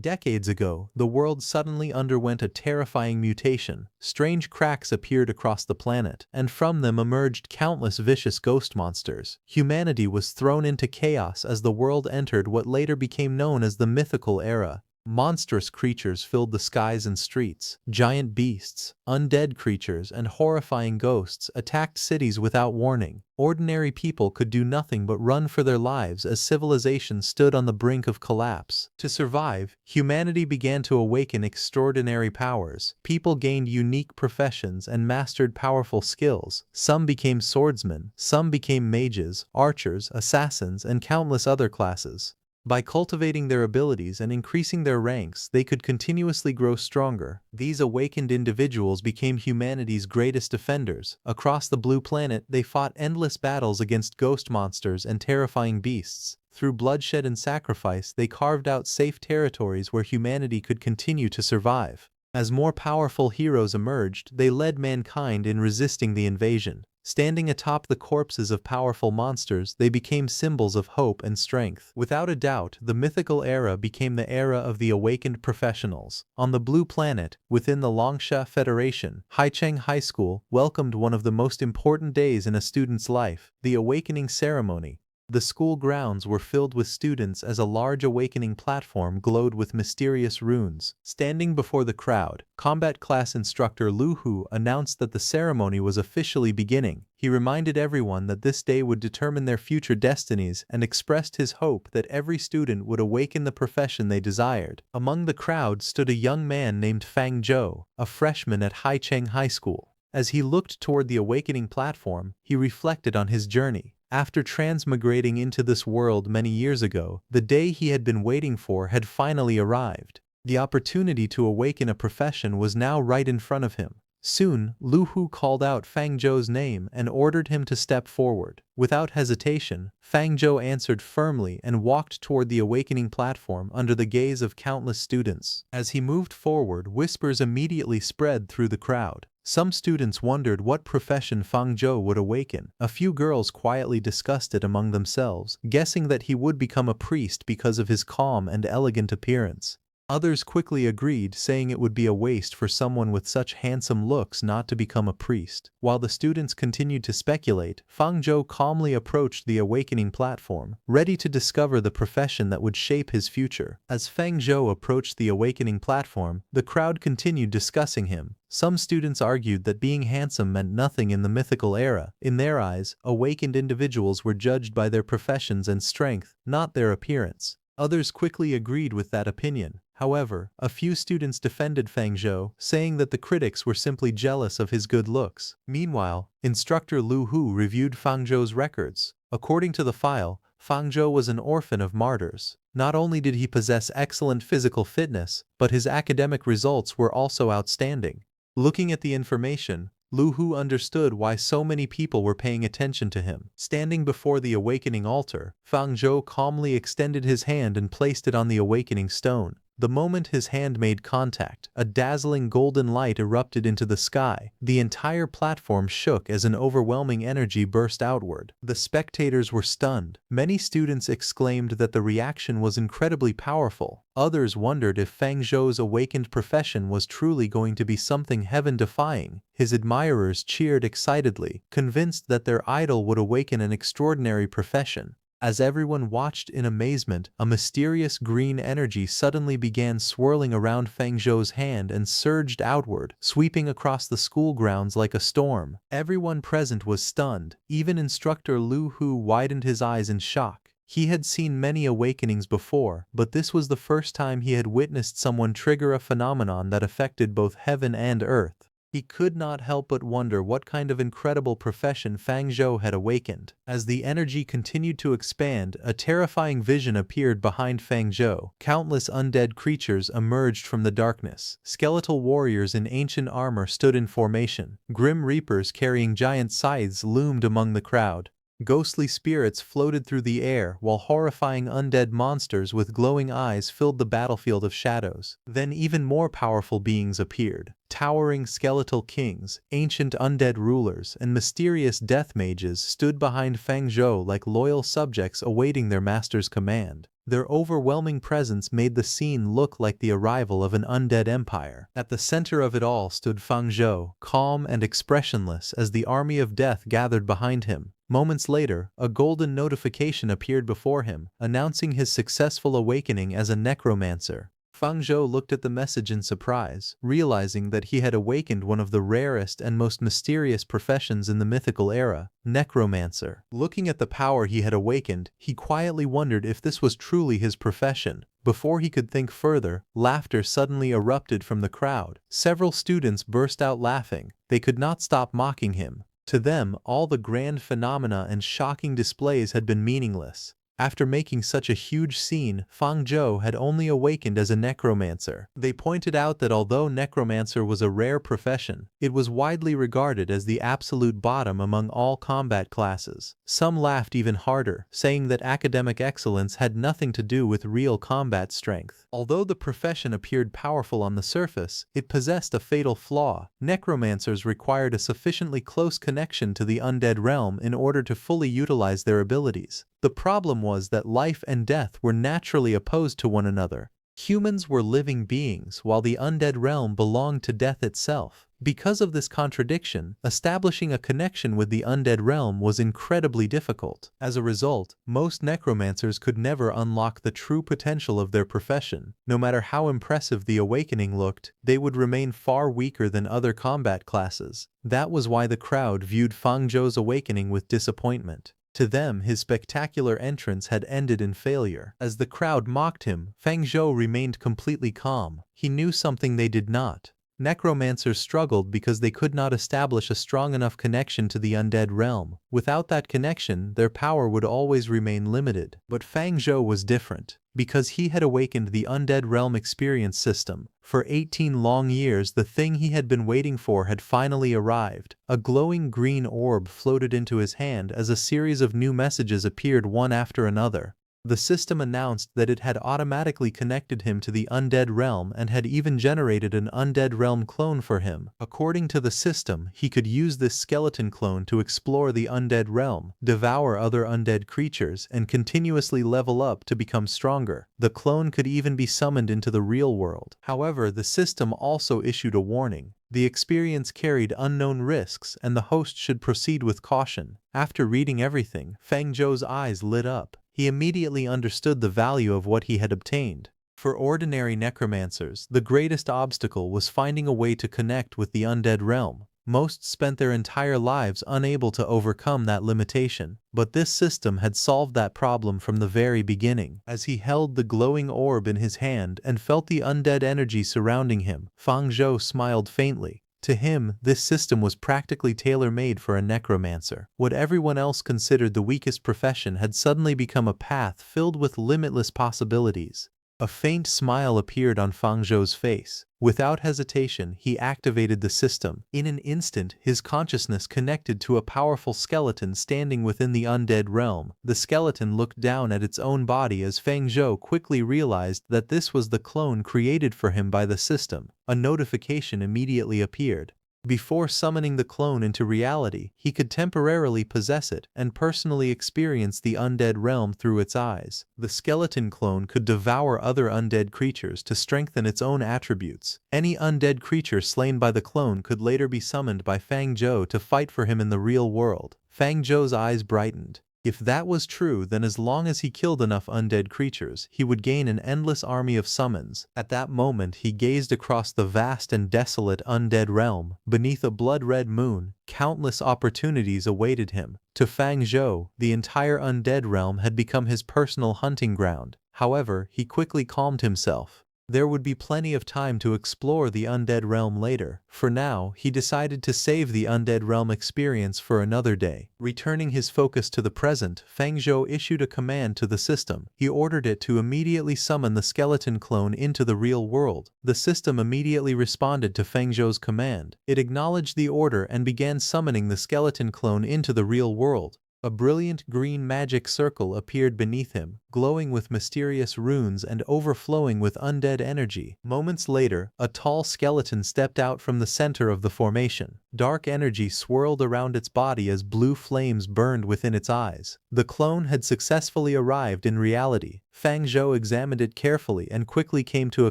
Decades ago, the world suddenly underwent a terrifying mutation. Strange cracks appeared across the planet, and from them emerged countless vicious ghost monsters. Humanity was thrown into chaos as the world entered what later became known as the Mythical Era. Monstrous creatures filled the skies and streets. Giant beasts, undead creatures, and horrifying ghosts attacked cities without warning. Ordinary people could do nothing but run for their lives as civilization stood on the brink of collapse. To survive, humanity began to awaken extraordinary powers. People gained unique professions and mastered powerful skills. Some became swordsmen, some became mages, archers, assassins, and countless other classes. By cultivating their abilities and increasing their ranks, they could continuously grow stronger. These awakened individuals became humanity's greatest defenders. Across the Blue Planet, they fought endless battles against ghost monsters and terrifying beasts. Through bloodshed and sacrifice, they carved out safe territories where humanity could continue to survive. As more powerful heroes emerged, they led mankind in resisting the invasion. Standing atop the corpses of powerful monsters, they became symbols of hope and strength. Without a doubt, the mythical era became the era of the awakened professionals. On the Blue Planet, within the Longsha Federation, Haicheng High School welcomed one of the most important days in a student's life, the awakening ceremony. The school grounds were filled with students as a large awakening platform glowed with mysterious runes. Standing before the crowd, combat class instructor Lu Hu announced that the ceremony was officially beginning. He reminded everyone that this day would determine their future destinies and expressed his hope that every student would awaken the profession they desired. Among the crowd stood a young man named Fang Zhou, a freshman at Haicheng High School. As he looked toward the awakening platform, he reflected on his journey. After transmigrating into this world many years ago, the day he had been waiting for had finally arrived. The opportunity to awaken a profession was now right in front of him. Soon, Lu Hu called out Fang Zhou's name and ordered him to step forward. Without hesitation, Fang Zhou answered firmly and walked toward the awakening platform under the gaze of countless students. As he moved forward, whispers immediately spread through the crowd. Some students wondered what profession Fang Zhou would awaken. A few girls quietly discussed it among themselves, guessing that he would become a priest because of his calm and elegant appearance. Others quickly agreed, saying it would be a waste for someone with such handsome looks not to become a priest. While the students continued to speculate, Fang Zhou calmly approached the awakening platform, ready to discover the profession that would shape his future. As Fang Zhou approached the awakening platform, the crowd continued discussing him. Some students argued that being handsome meant nothing in the mythical era. In their eyes, awakened individuals were judged by their professions and strength, not their appearance. Others quickly agreed with that opinion. However, a few students defended Fang Zhou, saying that the critics were simply jealous of his good looks. Meanwhile, instructor Lu Hu reviewed Fang Zhou's records. According to the file, Fang Zhou was an orphan of martyrs. Not only did he possess excellent physical fitness, but his academic results were also outstanding. Looking at the information, Lu Hu understood why so many people were paying attention to him. Standing before the awakening altar, Fang Zhou calmly extended his hand and placed it on the awakening stone. The moment his hand made contact, a dazzling golden light erupted into the sky. The entire platform shook as an overwhelming energy burst outward. The spectators were stunned. Many students exclaimed that the reaction was incredibly powerful. Others wondered if Fang Zhou's awakened profession was truly going to be something heaven-defying. His admirers cheered excitedly, convinced that their idol would awaken an extraordinary profession. As everyone watched in amazement, a mysterious green energy suddenly began swirling around Fang Zhou's hand and surged outward, sweeping across the school grounds like a storm. Everyone present was stunned. Even instructor Lu Hu widened his eyes in shock. He had seen many awakenings before, but this was the first time he had witnessed someone trigger a phenomenon that affected both heaven and earth. He could not help but wonder what kind of incredible profession Fang Zhou had awakened. As the energy continued to expand, a terrifying vision appeared behind Fang Zhou. Countless undead creatures emerged from the darkness. Skeletal warriors in ancient armor stood in formation. Grim reapers carrying giant scythes loomed among the crowd. Ghostly spirits floated through the air, while horrifying undead monsters with glowing eyes filled the battlefield of shadows. Then even more powerful beings appeared. Towering skeletal kings, ancient undead rulers, and mysterious death mages stood behind Fang Zhou like loyal subjects awaiting their master's command. Their overwhelming presence made the scene look like the arrival of an undead empire. At the center of it all stood Fang Zhou, calm and expressionless as the army of death gathered behind him. Moments later, a golden notification appeared before him, announcing his successful awakening as a necromancer. Fang Zhou looked at the message in surprise, realizing that he had awakened one of the rarest and most mysterious professions in the mythical era, Necromancer. Looking at the power he had awakened, he quietly wondered if this was truly his profession. Before he could think further, laughter suddenly erupted from the crowd. Several students burst out laughing. They could not stop mocking him. To them, all the grand phenomena and shocking displays had been meaningless. After making such a huge scene, Fang Zhou had only awakened as a necromancer. They pointed out that although necromancer was a rare profession, it was widely regarded as the absolute bottom among all combat classes. Some laughed even harder, saying that academic excellence had nothing to do with real combat strength. Although the profession appeared powerful on the surface, it possessed a fatal flaw. Necromancers required a sufficiently close connection to the undead realm in order to fully utilize their abilities. The problem was that life and death were naturally opposed to one another. Humans were living beings, while the undead realm belonged to death itself. Because of this contradiction, establishing a connection with the undead realm was incredibly difficult. As a result, most necromancers could never unlock the true potential of their profession. No matter how impressive the awakening looked, they would remain far weaker than other combat classes. That was why the crowd viewed Fang Zhou's awakening with disappointment. To them, his spectacular entrance had ended in failure. As the crowd mocked him, Fang Zhou remained completely calm. He knew something they did not. Necromancers struggled because they could not establish a strong enough connection to the undead realm. Without that connection, their power would always remain limited. But Fang Zhou was different. Because he had awakened the undead realm experience system, for 18 long years the thing he had been waiting for had finally arrived. A glowing green orb floated into his hand as a series of new messages appeared one after another. The system announced that it had automatically connected him to the undead realm and had even generated an undead realm clone for him. According to the system, he could use this skeleton clone to explore the undead realm, devour other undead creatures, and continuously level up to become stronger. The clone could even be summoned into the real world. However, the system also issued a warning. The experience carried unknown risks, and the host should proceed with caution. After reading everything, Fang Zhou's eyes lit up. He immediately understood the value of what he had obtained. For ordinary necromancers, the greatest obstacle was finding a way to connect with the undead realm. Most spent their entire lives unable to overcome that limitation, but this system had solved that problem from the very beginning. As he held the glowing orb in his hand and felt the undead energy surrounding him, Fang Zhou smiled faintly. To him, this system was practically tailor-made for a necromancer. What everyone else considered the weakest profession had suddenly become a path filled with limitless possibilities. A faint smile appeared on Fang Zhou's face. Without hesitation, he activated the system. In an instant, his consciousness connected to a powerful skeleton standing within the undead realm. The skeleton looked down at its own body as Fang Zhou quickly realized that this was the clone created for him by the system. A notification immediately appeared. Before summoning the clone into reality, he could temporarily possess it and personally experience the undead realm through its eyes. The skeleton clone could devour other undead creatures to strengthen its own attributes. Any undead creature slain by the clone could later be summoned by Fang Zhou to fight for him in the real world. Fang Zhou's eyes brightened. If that was true, then as long as he killed enough undead creatures, he would gain an endless army of summons. At that moment, he gazed across the vast and desolate undead realm. Beneath a blood-red moon, countless opportunities awaited him. To Fang Zhou, the entire undead realm had become his personal hunting ground. However, he quickly calmed himself. There would be plenty of time to explore the undead realm later. For now, he decided to save the undead realm experience for another day. Returning his focus to the present, Fang Zhou issued a command to the system. He ordered it to immediately summon the skeleton clone into the real world. The system immediately responded to Fang Zhou's command. It acknowledged the order and began summoning the skeleton clone into the real world. A brilliant green magic circle appeared beneath him, glowing with mysterious runes and overflowing with undead energy. Moments later, a tall skeleton stepped out from the center of the formation. Dark energy swirled around its body as blue flames burned within its eyes. The clone had successfully arrived in reality. Fang Zhou examined it carefully and quickly came to a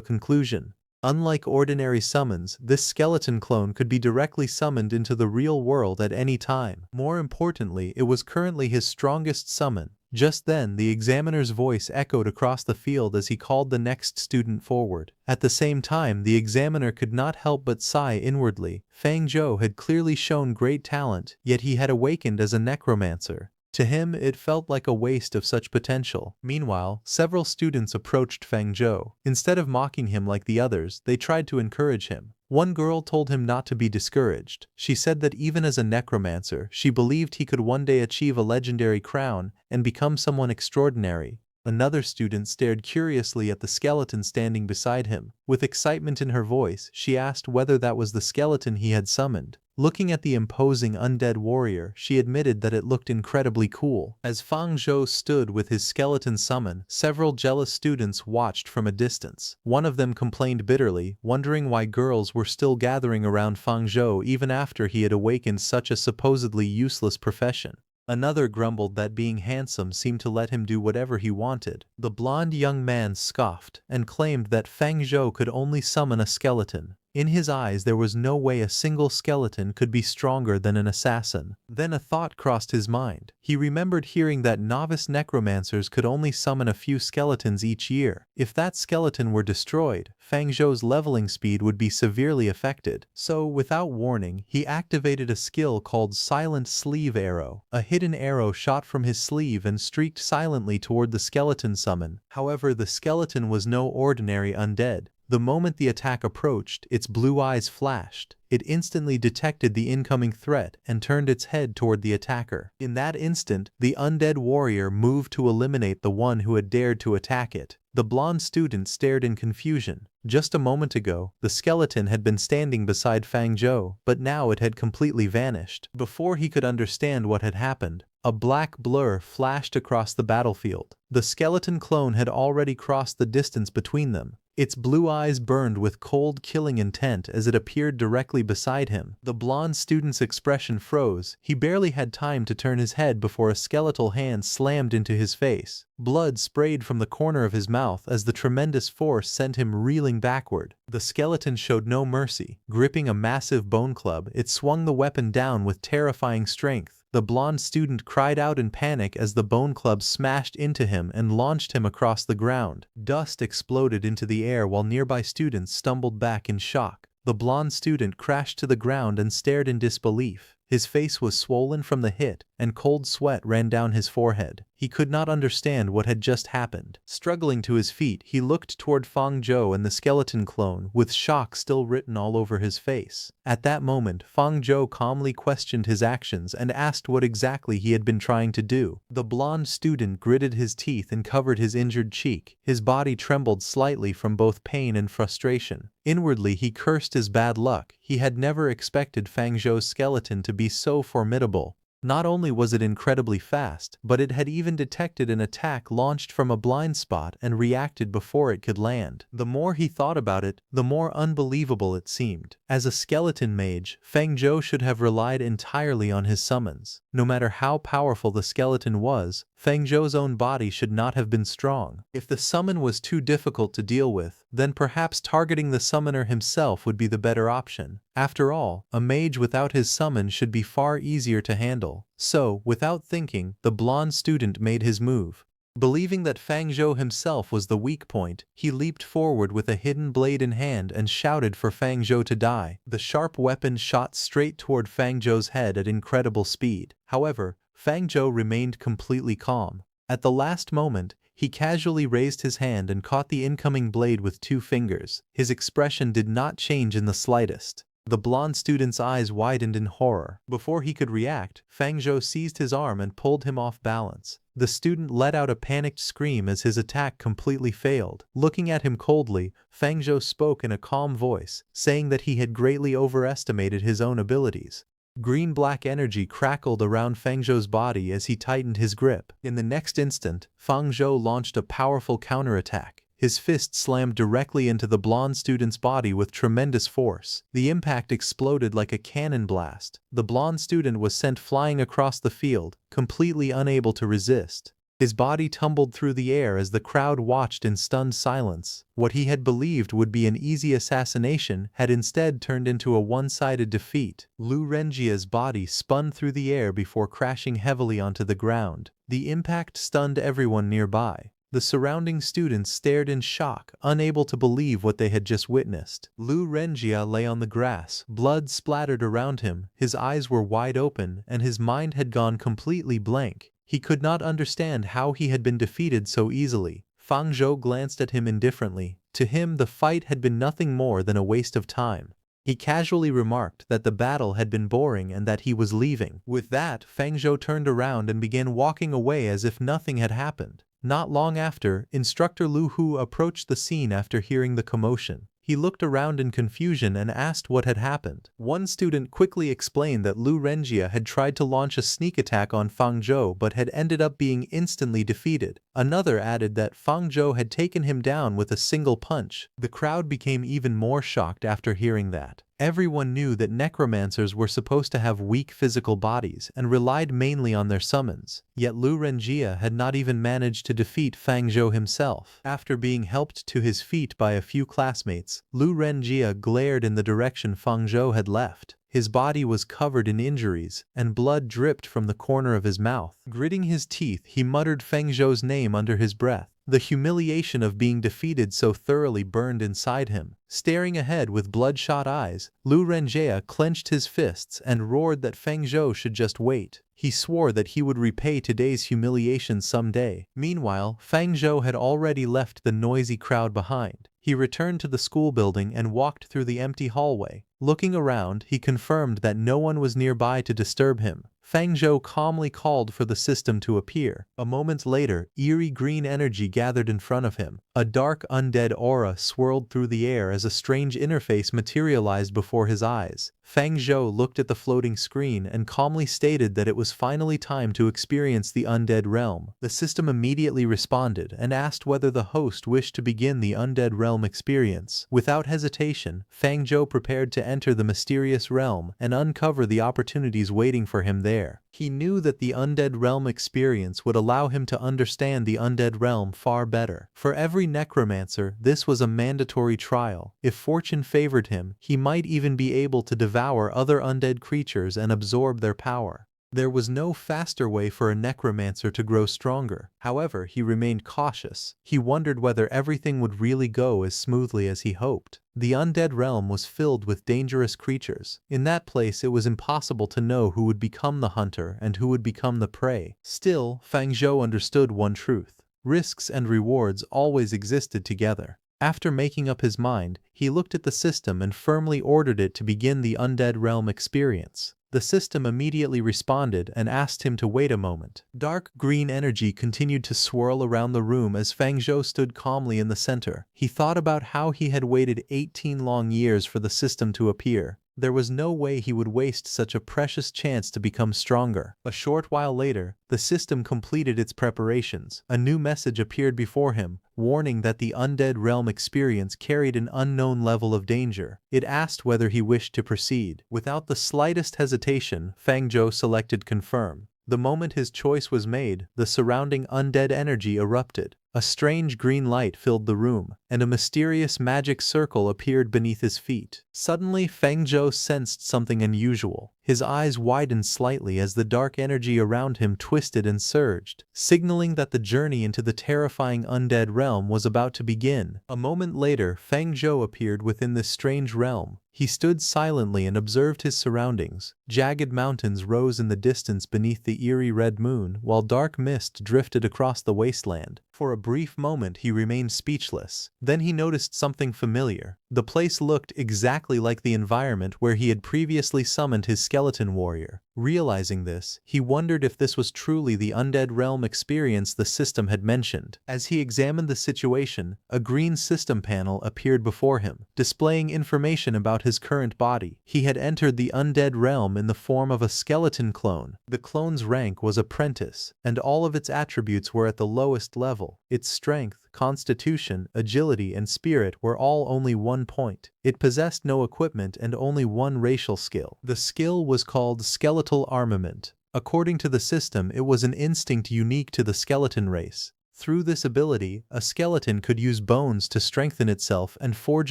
conclusion. Unlike ordinary summons, this skeleton clone could be directly summoned into the real world at any time. More importantly, it was currently his strongest summon. Just then, the examiner's voice echoed across the field as he called the next student forward. At the same time, the examiner could not help but sigh inwardly. Fang Zhou had clearly shown great talent, yet he had awakened as a necromancer. To him, it felt like a waste of such potential. Meanwhile, several students approached Fang Zhou. Instead of mocking him like the others, they tried to encourage him. One girl told him not to be discouraged. She said that even as a necromancer, she believed he could one day achieve a legendary crown and become someone extraordinary. Another student stared curiously at the skeleton standing beside him. With excitement in her voice, she asked whether that was the skeleton he had summoned. Looking at the imposing undead warrior, she admitted that it looked incredibly cool. As Fang Zhou stood with his skeleton summon, several jealous students watched from a distance. One of them complained bitterly, wondering why girls were still gathering around Fang Zhou even after he had awakened such a supposedly useless profession. Another grumbled that being handsome seemed to let him do whatever he wanted. The blonde young man scoffed and claimed that Fang Zhou could only summon a skeleton. In his eyes, there was no way a single skeleton could be stronger than an assassin. Then a thought crossed his mind. He remembered hearing that novice necromancers could only summon a few skeletons each year. If that skeleton were destroyed, Fang Zhou's leveling speed would be severely affected. So, without warning, he activated a skill called Silent Sleeve Arrow. A hidden arrow shot from his sleeve and streaked silently toward the skeleton summon. However, the skeleton was no ordinary undead. The moment the attack approached, its blue eyes flashed. It instantly detected the incoming threat and turned its head toward the attacker. In that instant, the undead warrior moved to eliminate the one who had dared to attack it. The blonde student stared in confusion. Just a moment ago, the skeleton had been standing beside Fang Zhou, but now it had completely vanished. Before he could understand what had happened, a black blur flashed across the battlefield. The skeleton clone had already crossed the distance between them. Its blue eyes burned with cold, killing intent as it appeared directly beside him. The blonde student's expression froze. He barely had time to turn his head before a skeletal hand slammed into his face. Blood sprayed from the corner of his mouth as the tremendous force sent him reeling backward. The skeleton showed no mercy. Gripping a massive bone club, it swung the weapon down with terrifying strength. The blonde student cried out in panic as the bone club smashed into him and launched him across the ground. Dust exploded into the air while nearby students stumbled back in shock. The blonde student crashed to the ground and stared in disbelief. His face was swollen from the hit, and cold sweat ran down his forehead. He could not understand what had just happened. Struggling to his feet, he looked toward Fang Zhou and the skeleton clone, with shock still written all over his face. At that moment, Fang Zhou calmly questioned his actions and asked what exactly he had been trying to do. The blonde student gritted his teeth and covered his injured cheek. His body trembled slightly from both pain and frustration. Inwardly, he cursed his bad luck. He had never expected Fang Zhou's skeleton to be so formidable. Not only was it incredibly fast, but it had even detected an attack launched from a blind spot and reacted before it could land. The more he thought about it, the more unbelievable it seemed. As a skeleton mage, Fang Zhou should have relied entirely on his summons. No matter how powerful the skeleton was, Fang Zhou's own body should not have been strong. If the summon was too difficult to deal with, then perhaps targeting the summoner himself would be the better option. After all, a mage without his summon should be far easier to handle. So, without thinking, the blonde student made his move. Believing that Fang Zhou himself was the weak point, he leaped forward with a hidden blade in hand and shouted for Fang Zhou to die. The sharp weapon shot straight toward Fang Zhou's head at incredible speed. However, Fang Zhou remained completely calm. At the last moment, he casually raised his hand and caught the incoming blade with 2 fingers. His expression did not change in the slightest. The blonde student's eyes widened in horror. Before he could react, Fang Zhou seized his arm and pulled him off balance. The student let out a panicked scream as his attack completely failed. Looking at him coldly, Fang Zhou spoke in a calm voice, saying that he had greatly overestimated his own abilities. Green-black energy crackled around Feng Zhou's body as he tightened his grip. In the next instant, Feng Zhou launched a powerful counterattack. His fist slammed directly into the blonde student's body with tremendous force. The impact exploded like a cannon blast. The blonde student was sent flying across the field, completely unable to resist. His body tumbled through the air as the crowd watched in stunned silence. What he had believed would be an easy assassination had instead turned into a one-sided defeat. Lu Renjia's body spun through the air before crashing heavily onto the ground. The impact stunned everyone nearby. The surrounding students stared in shock, unable to believe what they had just witnessed. Lu Renjia lay on the grass, blood splattered around him, his eyes were wide open, and his mind had gone completely blank. He could not understand how he had been defeated so easily. Feng Zhou glanced at him indifferently. To him, the fight had been nothing more than a waste of time. He casually remarked that the battle had been boring and that he was leaving. With that, Feng Zhou turned around and began walking away as if nothing had happened. Not long after, Instructor Lu Hu approached the scene after hearing the commotion. He looked around in confusion and asked what had happened. One student quickly explained that Lu Renjia had tried to launch a sneak attack on Feng Zhou but had ended up being instantly defeated. Another added that Feng Zhou had taken him down with a single punch. The crowd became even more shocked after hearing that. Everyone knew that necromancers were supposed to have weak physical bodies and relied mainly on their summons. Yet Lu Renjia had not even managed to defeat Feng Zhou himself. After being helped to his feet by a few classmates, Lu Renjia glared in the direction Feng Zhou had left. His body was covered in injuries, and blood dripped from the corner of his mouth. Gritting his teeth, he muttered Feng Zhou's name under his breath. The humiliation of being defeated so thoroughly burned inside him. Staring ahead with bloodshot eyes, Lu Renjia clenched his fists and roared that Feng Zhou should just wait. He swore that he would repay today's humiliation someday. Meanwhile, Feng Zhou had already left the noisy crowd behind. He returned to the school building and walked through the empty hallway. Looking around, he confirmed that no one was nearby to disturb him. Feng Zhou calmly called for the system to appear. A moment later, eerie green energy gathered in front of him. A dark undead aura swirled through the air as a strange interface materialized before his eyes. Feng Zhou looked at the floating screen and calmly stated that it was finally time to experience the undead realm. The system immediately responded and asked whether the host wished to begin the undead realm experience. Without hesitation, Feng Zhou prepared to enter the mysterious realm and uncover the opportunities waiting for him there. He knew that the undead realm experience would allow him to understand the undead realm far better. For every necromancer, this was a mandatory trial. If fortune favored him, he might even be able to devour other undead creatures and absorb their power. There was no faster way for a necromancer to grow stronger. However, he remained cautious. He wondered whether everything would really go as smoothly as he hoped. The undead realm was filled with dangerous creatures. In that place, it was impossible to know who would become the hunter and who would become the prey. Still, Feng Zhou understood one truth. Risks and rewards always existed together. After making up his mind, he looked at the system and firmly ordered it to begin the undead realm experience. The system immediately responded and asked him to wait a moment. Dark green energy continued to swirl around the room as Feng Zhou stood calmly in the center. He thought about how he had waited 18 long years for the system to appear. There was no way he would waste such a precious chance to become stronger. A short while later, the system completed its preparations. A new message appeared before him, warning that the undead realm experience carried an unknown level of danger. It asked whether he wished to proceed. Without the slightest hesitation, Feng Zhou selected confirm. The moment his choice was made, the surrounding undead energy erupted. A strange green light filled the room, and a mysterious magic circle appeared beneath his feet. Suddenly, Feng Zhou sensed something unusual. His eyes widened slightly as the dark energy around him twisted and surged, signaling that the journey into the terrifying undead realm was about to begin. A moment later, Feng Zhou appeared within this strange realm. He stood silently and observed his surroundings. Jagged mountains rose in the distance beneath the eerie red moon, while dark mist drifted across the wasteland. For a brief moment he remained speechless. Then he noticed something familiar. The place looked exactly like the environment where he had previously summoned his skeleton warrior. Realizing this, he wondered if this was truly the undead realm experience the system had mentioned. As he examined the situation, a green system panel appeared before him, displaying information about his current body. He had entered the undead realm in the form of a skeleton clone. The clone's rank was apprentice, and all of its attributes were at the lowest level. Its strength, constitution, agility, and spirit were all only 1 point. It possessed no equipment and only one racial skill. The skill was called skeletal armament. According to the system, it was an instinct unique to the skeleton race. Through this ability, a skeleton could use bones to strengthen itself and forge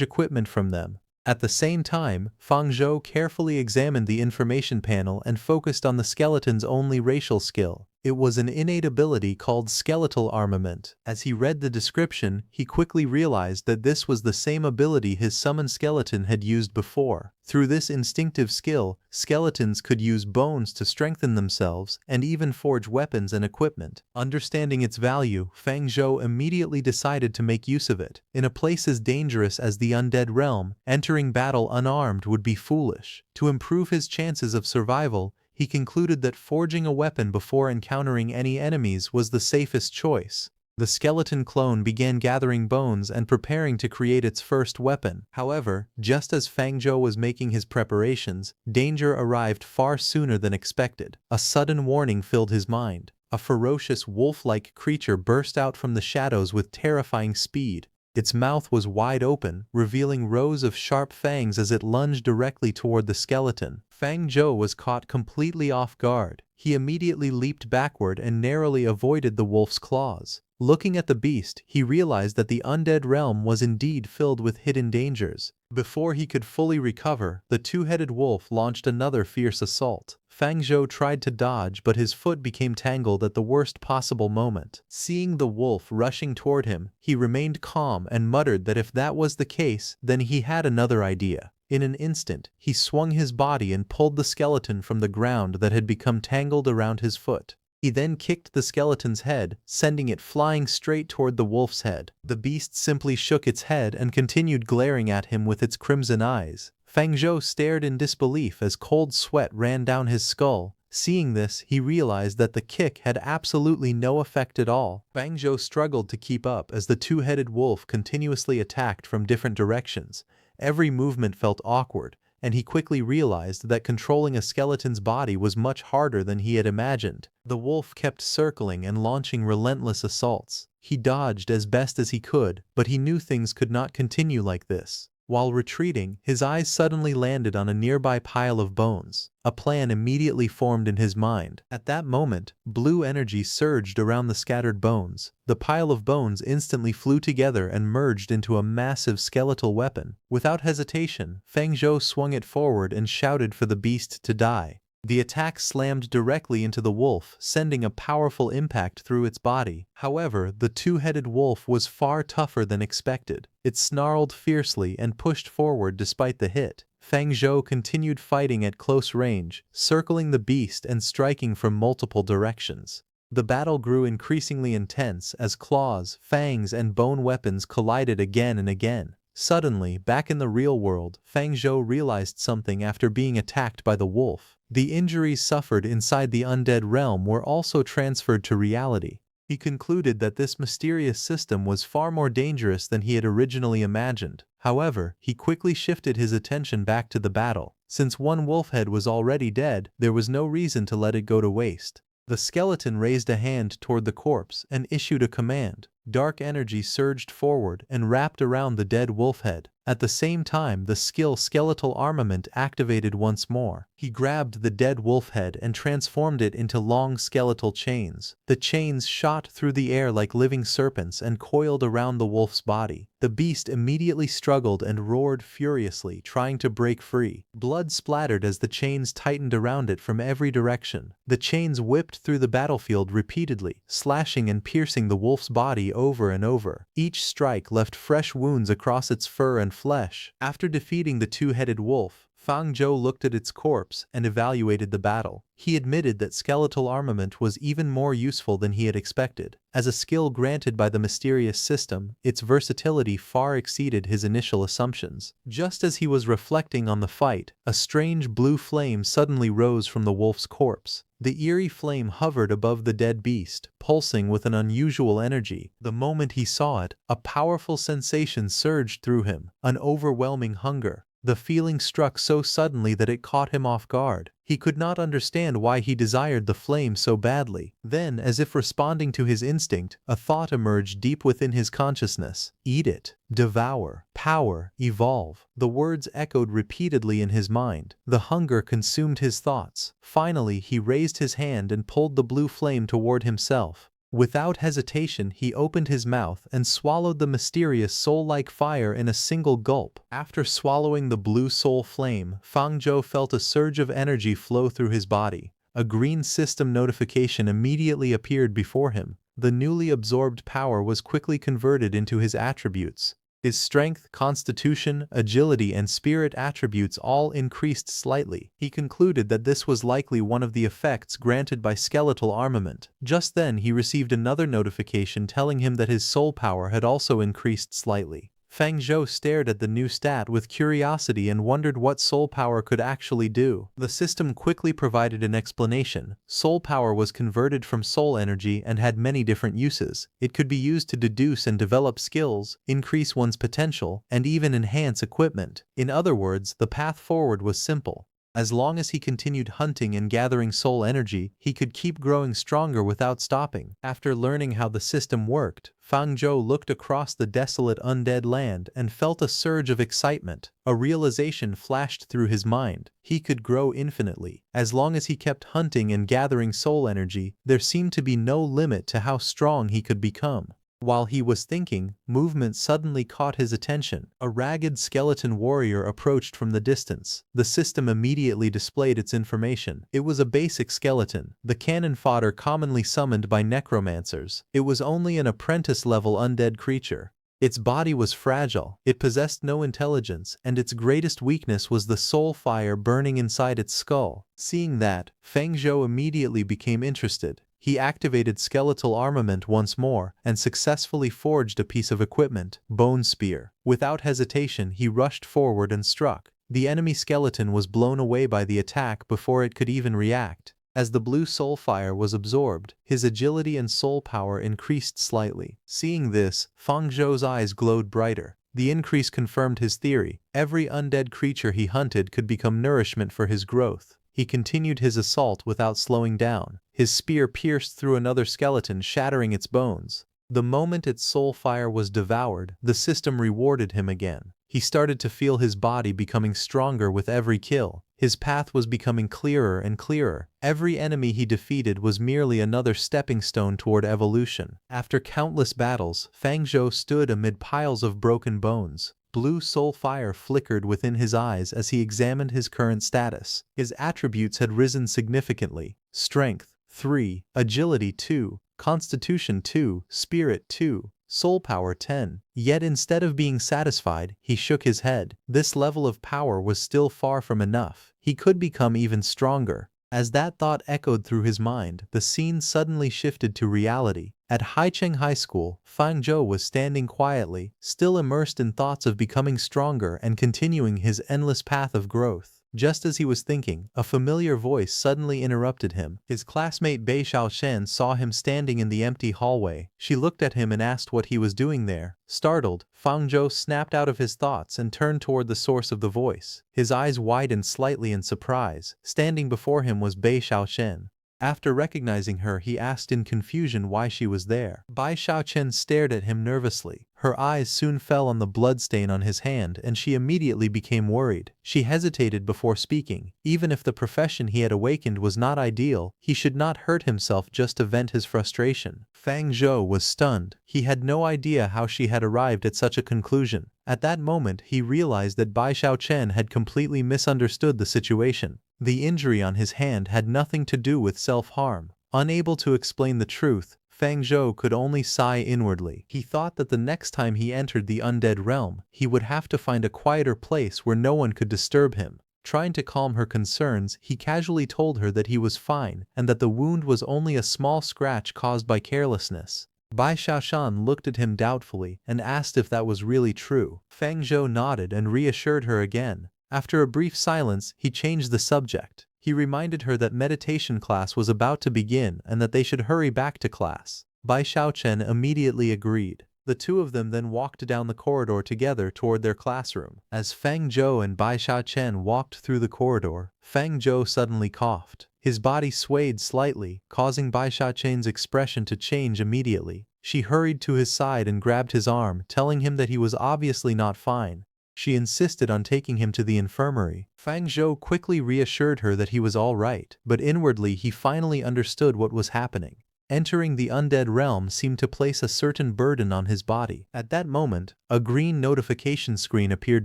equipment from them. At the same time, Fang Zhou carefully examined the information panel and focused on the skeleton's only racial skill. It was an innate ability called skeletal armament. As he read the description, he quickly realized that this was the same ability his summoned skeleton had used before. Through this instinctive skill, skeletons could use bones to strengthen themselves and even forge weapons and equipment. Understanding its value, Fang Zhou immediately decided to make use of it. In a place as dangerous as the undead realm, entering battle unarmed would be foolish. To improve his chances of survival, he concluded that forging a weapon before encountering any enemies was the safest choice. The skeleton clone began gathering bones and preparing to create its first weapon. However, just as Fang Zhou was making his preparations, danger arrived far sooner than expected. A sudden warning filled his mind. A ferocious wolf-like creature burst out from the shadows with terrifying speed. Its mouth was wide open, revealing rows of sharp fangs as it lunged directly toward the skeleton. Fang Zhou was caught completely off guard. He immediately leaped backward and narrowly avoided the wolf's claws. Looking at the beast, he realized that the undead realm was indeed filled with hidden dangers. Before he could fully recover, the two-headed wolf launched another fierce assault. Fang Zhou tried to dodge, but his foot became tangled at the worst possible moment. Seeing the wolf rushing toward him, he remained calm and muttered that if that was the case, then he had another idea. In an instant, he swung his body and pulled the skeleton from the ground that had become tangled around his foot. He then kicked the skeleton's head, sending it flying straight toward the wolf's head. The beast simply shook its head and continued glaring at him with its crimson eyes. Fang Zhou stared in disbelief as cold sweat ran down his skull. Seeing this, he realized that the kick had absolutely no effect at all. Fang Zhou struggled to keep up as the two-headed wolf continuously attacked from different directions. Every movement felt awkward, and he quickly realized that controlling a skeleton's body was much harder than he had imagined. The wolf kept circling and launching relentless assaults. He dodged as best as he could, but he knew things could not continue like this. While retreating, his eyes suddenly landed on a nearby pile of bones. A plan immediately formed in his mind. At that moment, blue energy surged around the scattered bones. The pile of bones instantly flew together and merged into a massive skeletal weapon. Without hesitation, Fang Zhou swung it forward and shouted for the beast to die. The attack slammed directly into the wolf, sending a powerful impact through its body. However, the two-headed wolf was far tougher than expected. It snarled fiercely and pushed forward despite the hit. Fang Zhou continued fighting at close range, circling the beast and striking from multiple directions. The battle grew increasingly intense as claws, fangs, and bone weapons collided again and again. Suddenly, back in the real world, Fang Zhou realized something after being attacked by the wolf. The injuries suffered inside the undead realm were also transferred to reality. He concluded that this mysterious system was far more dangerous than he had originally imagined. However, he quickly shifted his attention back to the battle. Since one wolf head was already dead, there was no reason to let it go to waste. The skeleton raised a hand toward the corpse and issued a command. Dark energy surged forward and wrapped around the dead wolf head. At the same time, the skill skeletal armament activated once more. He grabbed the dead wolf head and transformed it into long skeletal chains. The chains shot through the air like living serpents and coiled around the wolf's body. The beast immediately struggled and roared furiously, trying to break free. Blood splattered as the chains tightened around it from every direction. The chains whipped through the battlefield repeatedly, slashing and piercing the wolf's body over and over. Each strike left fresh wounds across its fur and flesh. After defeating the two-headed wolf, Fang Zhou looked at its corpse and evaluated the battle. He admitted that skeletal armament was even more useful than he had expected. As a skill granted by the mysterious system, its versatility far exceeded his initial assumptions. Just as he was reflecting on the fight, a strange blue flame suddenly rose from the wolf's corpse. The eerie flame hovered above the dead beast, pulsing with an unusual energy. The moment he saw it, a powerful sensation surged through him, an overwhelming hunger. The feeling struck so suddenly that it caught him off guard. He could not understand why he desired the flame so badly. Then, as if responding to his instinct, a thought emerged deep within his consciousness. Eat it. Devour. Power. Evolve. The words echoed repeatedly in his mind. The hunger consumed his thoughts. Finally, he raised his hand and pulled the blue flame toward himself. Without hesitation, he opened his mouth and swallowed the mysterious soul-like fire in a single gulp. After swallowing the blue soul flame, Fang Zhou felt a surge of energy flow through his body. A green system notification immediately appeared before him. The newly absorbed power was quickly converted into his attributes. His strength, constitution, agility, and spirit attributes all increased slightly. He concluded that this was likely one of the effects granted by skeletal armament. Just then he received another notification telling him that his soul power had also increased slightly. Fang Zhou stared at the new stat with curiosity and wondered what soul power could actually do. The system quickly provided an explanation. Soul power was converted from soul energy and had many different uses. It could be used to deduce and develop skills, increase one's potential, and even enhance equipment. In other words, the path forward was simple. As long as he continued hunting and gathering soul energy, he could keep growing stronger without stopping. After learning how the system worked, Fang Zhou looked across the desolate undead land and felt a surge of excitement. A realization flashed through his mind. He could grow infinitely. As long as he kept hunting and gathering soul energy, there seemed to be no limit to how strong he could become. While he was thinking, movement suddenly caught his attention. A ragged skeleton warrior approached from the distance. The system immediately displayed its information. It was a basic skeleton, the cannon fodder commonly summoned by necromancers. It was only an apprentice-level undead creature. Its body was fragile, it possessed no intelligence, and its greatest weakness was the soul fire burning inside its skull. Seeing that, Fang Zhou immediately became interested. He activated skeletal armament once more and successfully forged a piece of equipment, Bone Spear. Without hesitation, he rushed forward and struck. The enemy skeleton was blown away by the attack before it could even react. As the blue soul fire was absorbed, his agility and soul power increased slightly. Seeing this, Fang Zhou's eyes glowed brighter. The increase confirmed his theory. Every undead creature he hunted could become nourishment for his growth. He continued his assault without slowing down. His spear pierced through another skeleton, shattering its bones. The moment its soul fire was devoured, the system rewarded him again. He started to feel his body becoming stronger with every kill. His path was becoming clearer and clearer. Every enemy he defeated was merely another stepping stone toward evolution. After countless battles, Fang Zhou stood amid piles of broken bones. Blue soul fire flickered within his eyes as he examined his current status. His attributes had risen significantly. Strength 3, Agility 2, Constitution 2, Spirit 2, Soul Power 10. Yet instead of being satisfied, he shook his head. This level of power was still far from enough. He could become even stronger. As that thought echoed through his mind, the scene suddenly shifted to reality. At Haicheng High School, Fang Zhou was standing quietly, still immersed in thoughts of becoming stronger and continuing his endless path of growth. Just as he was thinking, a familiar voice suddenly interrupted him. His classmate Bei Xiaoshen saw him standing in the empty hallway. She looked at him and asked what he was doing there. Startled, Fang Zhou snapped out of his thoughts and turned toward the source of the voice. His eyes widened slightly in surprise. Standing before him was Bei Xiaoshen. After recognizing her, he asked in confusion why she was there. Bai Xiaochen stared at him nervously. Her eyes soon fell on the bloodstain on his hand and she immediately became worried. She hesitated before speaking. Even if the profession he had awakened was not ideal, he should not hurt himself just to vent his frustration. Fang Zhou was stunned. He had no idea how she had arrived at such a conclusion. At that moment, he realized that Bai Xiaochen had completely misunderstood the situation. The injury on his hand had nothing to do with self-harm. Unable to explain the truth, Fang Zhou could only sigh inwardly. He thought that the next time he entered the undead realm, he would have to find a quieter place where no one could disturb him. Trying to calm her concerns, he casually told her that he was fine and that the wound was only a small scratch caused by carelessness. Bai Xiaoshan looked at him doubtfully and asked if that was really true. Feng Zhou nodded and reassured her again. After a brief silence, he changed the subject. He reminded her that meditation class was about to begin and that they should hurry back to class. Bai Xiaochen immediately agreed. The two of them then walked down the corridor together toward their classroom. As Feng Zhou and Bai Xiaochen walked through the corridor, Feng Zhou suddenly coughed. His body swayed slightly, causing Bai Xiaochen's expression to change immediately. She hurried to his side and grabbed his arm, telling him that he was obviously not fine. She insisted on taking him to the infirmary. Feng Zhou quickly reassured her that he was all right, but inwardly he finally understood what was happening. Entering the undead realm seemed to place a certain burden on his body. At that moment, a green notification screen appeared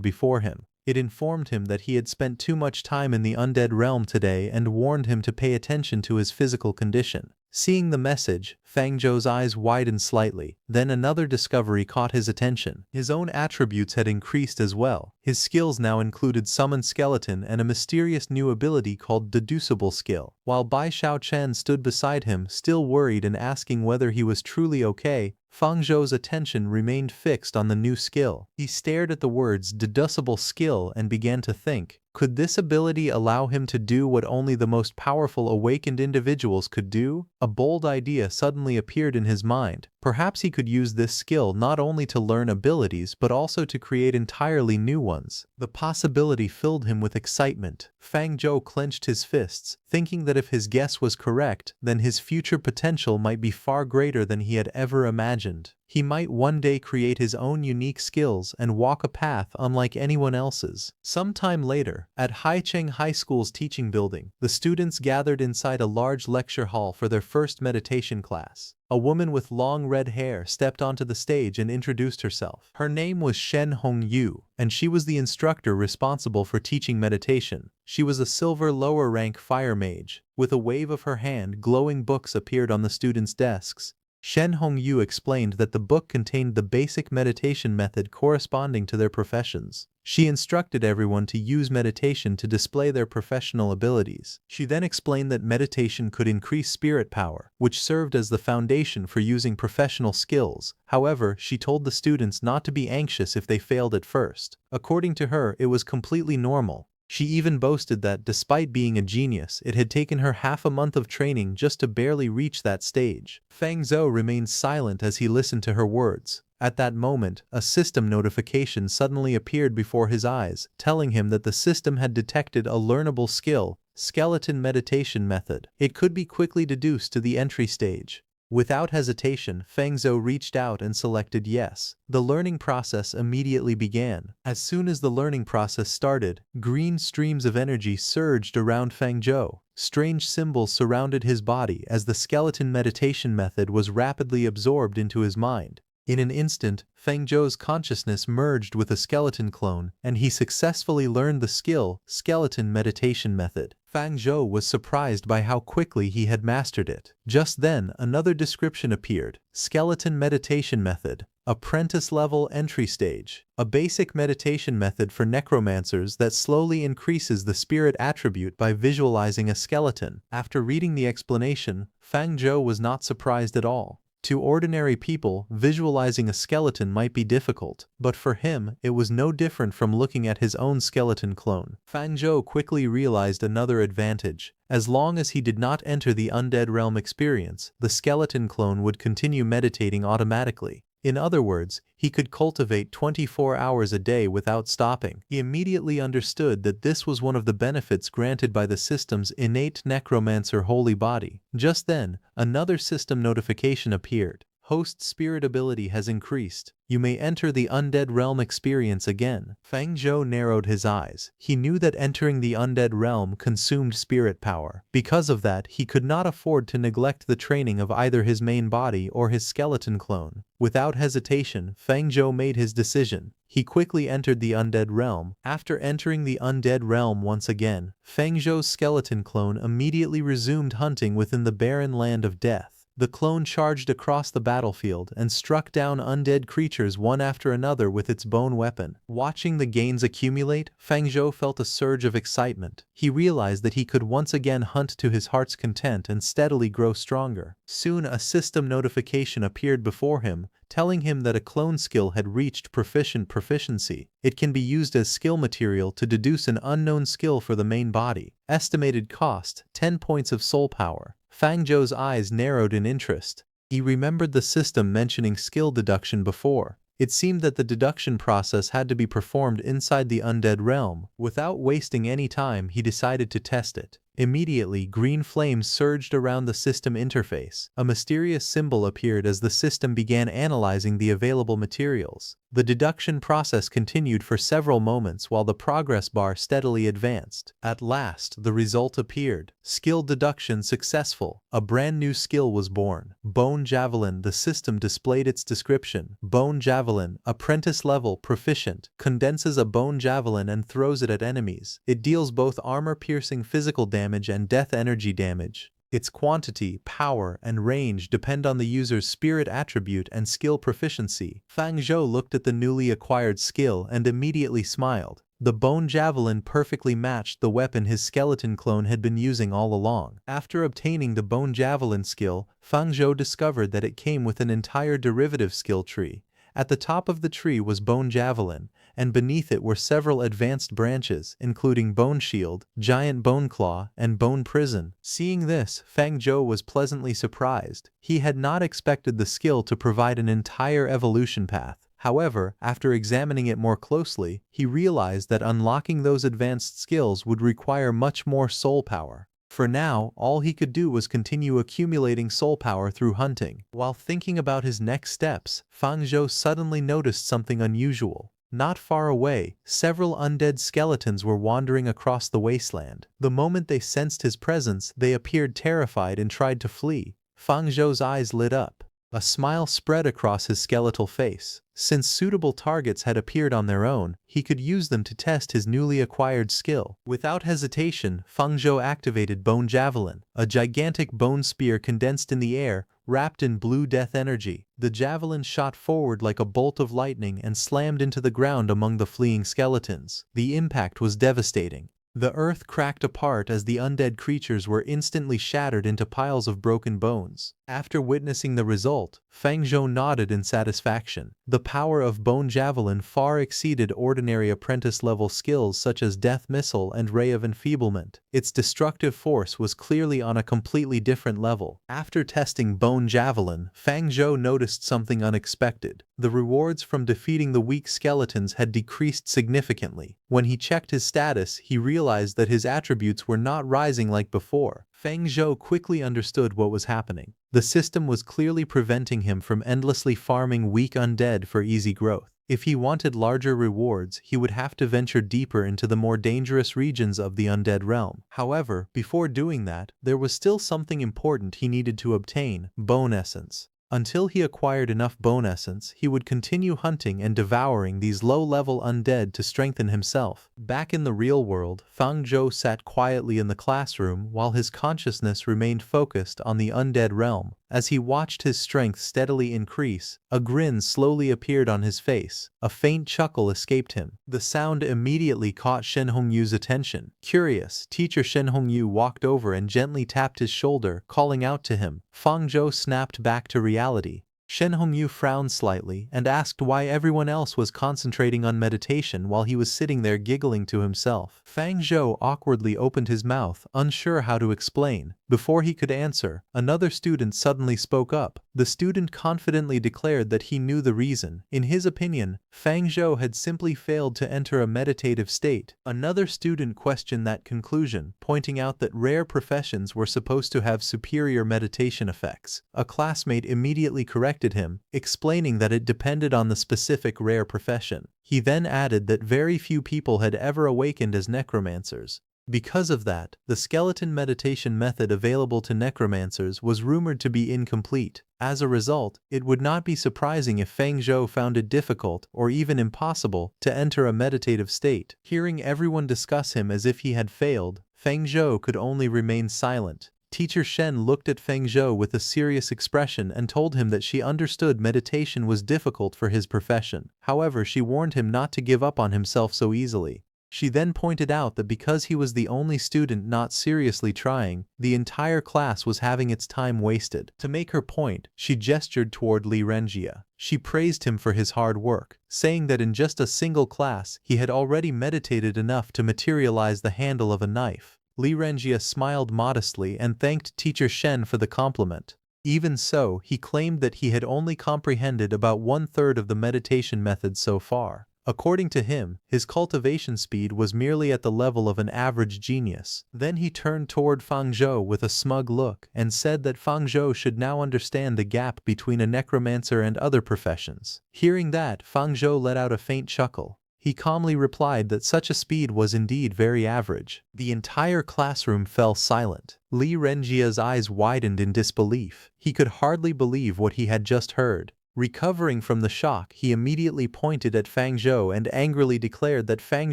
before him. It informed him that he had spent too much time in the undead realm today and warned him to pay attention to his physical condition. Seeing the message, Feng Zhou's eyes widened slightly. Then another discovery caught his attention. His own attributes had increased as well. His skills now included Summon Skeleton and a mysterious new ability called Deducible Skill. While Bai Xiaochen stood beside him, still worried and asking whether he was truly okay, Feng Zhou's attention remained fixed on the new skill. He stared at the words Deducible Skill and began to think, could this ability allow him to do what only the most powerful awakened individuals could do? A bold idea suddenly appeared in his mind. Perhaps he could use this skill not only to learn abilities but also to create entirely new ones. The possibility filled him with excitement. Feng Zhou clenched his fists, thinking that if his guess was correct, then his future potential might be far greater than he had ever imagined. He might one day create his own unique skills and walk a path unlike anyone else's. Sometime later, at Haicheng High School's teaching building, the students gathered inside a large lecture hall for their first meditation class. A woman with long red hair stepped onto the stage and introduced herself. Her name was Shen Hongyu, and she was the instructor responsible for teaching meditation. She was a silver lower rank fire mage. With a wave of her hand, glowing books appeared on the students' desks. Shen Hongyu explained that the book contained the basic meditation method corresponding to their professions. She instructed everyone to use meditation to display their professional abilities. She then explained that meditation could increase spirit power, which served as the foundation for using professional skills. However, she told the students not to be anxious if they failed at first. According to her, it was completely normal. She even boasted that, despite being a genius, it had taken her half a month of training just to barely reach that stage. Feng Zhou remained silent as he listened to her words. At that moment, a system notification suddenly appeared before his eyes, telling him that the system had detected a learnable skill, Skeleton Meditation Method. It could be quickly deduced to the entry stage. Without hesitation, Feng Zhou reached out and selected yes. The learning process immediately began. As soon as the learning process started, green streams of energy surged around Feng Zhou. Strange symbols surrounded his body as the skeleton meditation method was rapidly absorbed into his mind. In an instant, Feng Zhou's consciousness merged with a skeleton clone, and he successfully learned the skill, Skeleton Meditation Method. Feng Zhou was surprised by how quickly he had mastered it. Just then, another description appeared. Skeleton Meditation Method. Apprentice-level entry stage. A basic meditation method for necromancers that slowly increases the spirit attribute by visualizing a skeleton. After reading the explanation, Feng Zhou was not surprised at all. To ordinary people, visualizing a skeleton might be difficult, but for him, it was no different from looking at his own skeleton clone. Feng Zhou quickly realized another advantage. As long as he did not enter the undead realm experience, the skeleton clone would continue meditating automatically. In other words, he could cultivate 24 hours a day without stopping. He immediately understood that this was one of the benefits granted by the system's innate Necromancer holy body. Just then, another system notification appeared. Host spirit ability has increased. You may enter the undead realm experience again. Feng Zhou narrowed his eyes. He knew that entering the undead realm consumed spirit power. Because of that, he could not afford to neglect the training of either his main body or his skeleton clone. Without hesitation, Feng Zhou made his decision. He quickly entered the undead realm. After entering the undead realm once again, Feng Zhou's skeleton clone immediately resumed hunting within the barren land of death. The clone charged across the battlefield and struck down undead creatures one after another with its bone weapon. Watching the gains accumulate, Fang Zhou felt a surge of excitement. He realized that he could once again hunt to his heart's content and steadily grow stronger. Soon a system notification appeared before him, telling him that a clone skill had reached proficiency. It can be used as skill material to deduce an unknown skill for the main body. Estimated cost, 10 points of soul power. Fang Zhou's eyes narrowed in interest. He remembered the system mentioning skill deduction before. It seemed that the deduction process had to be performed inside the undead realm. Without wasting any time, he decided to test it. Immediately, green flames surged around the system interface. A mysterious symbol appeared as the system began analyzing the available materials. The deduction process continued for several moments while the progress bar steadily advanced. At last, the result appeared. Skill deduction successful. A brand new skill was born. Bone Javelin. The system displayed its description. Bone Javelin, apprentice level, proficient, condenses a bone javelin and throws it at enemies. It deals both armor-piercing physical damage and death energy damage. Its quantity, power, and range depend on the user's spirit attribute and skill proficiency. Fang Zhou looked at the newly acquired skill and immediately smiled. The bone javelin perfectly matched the weapon his skeleton clone had been using all along. After obtaining the bone javelin skill, Fang Zhou discovered that it came with an entire derivative skill tree. At the top of the tree was Bone Javelin, and beneath it were several advanced branches, including Bone Shield, Giant Bone Claw, and Bone Prison. Seeing this, Fang Zhou was pleasantly surprised. He had not expected the skill to provide an entire evolution path. However, after examining it more closely, he realized that unlocking those advanced skills would require much more soul power. For now, all he could do was continue accumulating soul power through hunting. While thinking about his next steps, Fang Zhou suddenly noticed something unusual. Not far away, several undead skeletons were wandering across the wasteland. The moment they sensed his presence, they appeared terrified and tried to flee. Fang Zhou's eyes lit up. A smile spread across his skeletal face. Since suitable targets had appeared on their own, he could use them to test his newly acquired skill. Without hesitation, Fang Zhou activated Bone Javelin, a gigantic bone spear condensed in the air, wrapped in blue death energy. The javelin shot forward like a bolt of lightning and slammed into the ground among the fleeing skeletons. The impact was devastating. The earth cracked apart as the undead creatures were instantly shattered into piles of broken bones. After witnessing the result, Fang Zhou nodded in satisfaction. The power of Bone Javelin far exceeded ordinary apprentice-level skills such as Death Missile and Ray of Enfeeblement. Its destructive force was clearly on a completely different level. After testing Bone Javelin, Fang Zhou noticed something unexpected. The rewards from defeating the weak skeletons had decreased significantly. When he checked his status, he realized that his attributes were not rising like before. Fang Zhou quickly understood what was happening. The system was clearly preventing him from endlessly farming weak undead for easy growth. If he wanted larger rewards, he would have to venture deeper into the more dangerous regions of the undead realm. However, before doing that, there was still something important he needed to obtain: Bone Essence. Until he acquired enough bone essence, he would continue hunting and devouring these low-level undead to strengthen himself. Back in the real world, Fang Zhou sat quietly in the classroom while his consciousness remained focused on the undead realm. As he watched his strength steadily increase, a grin slowly appeared on his face. A faint chuckle escaped him. The sound immediately caught Shen Hongyu's attention. Curious, teacher Shen Hongyu walked over and gently tapped his shoulder, calling out to him. Fang Zhou snapped back to reality. Shen Hongyu frowned slightly and asked why everyone else was concentrating on meditation while he was sitting there giggling to himself. Fang Zhou awkwardly opened his mouth, unsure how to explain. Before he could answer, another student suddenly spoke up. The student confidently declared that he knew the reason. In his opinion, Fang Zhou had simply failed to enter a meditative state. Another student questioned that conclusion, pointing out that rare professions were supposed to have superior meditation effects. A classmate immediately corrected him, explaining that it depended on the specific rare profession. He then added that very few people had ever awakened as necromancers. Because of that, the skeleton meditation method available to necromancers was rumored to be incomplete. As a result, it would not be surprising if Fang Zhou found it difficult or even impossible to enter a meditative state. Hearing everyone discuss him as if he had failed, Fang Zhou could only remain silent. Teacher Shen looked at Feng Zhou with a serious expression and told him that she understood meditation was difficult for his profession. However, she warned him not to give up on himself so easily. She then pointed out that because he was the only student not seriously trying, the entire class was having its time wasted. To make her point, she gestured toward Li Renjie. She praised him for his hard work, saying that in just a single class he had already meditated enough to materialize the handle of a knife. Li Renjie smiled modestly and thanked Teacher Shen for the compliment. Even so, he claimed that he had only comprehended about 1/3 of the meditation methods so far. According to him, his cultivation speed was merely at the level of an average genius. Then he turned toward Feng Zhou with a smug look and said that Feng Zhou should now understand the gap between a necromancer and other professions. Hearing that, Feng Zhou let out a faint chuckle. He calmly replied that such a speed was indeed very average. The entire classroom fell silent. Li Renjie's eyes widened in disbelief. He could hardly believe what he had just heard. Recovering from the shock, he immediately pointed at Feng Zhou and angrily declared that Feng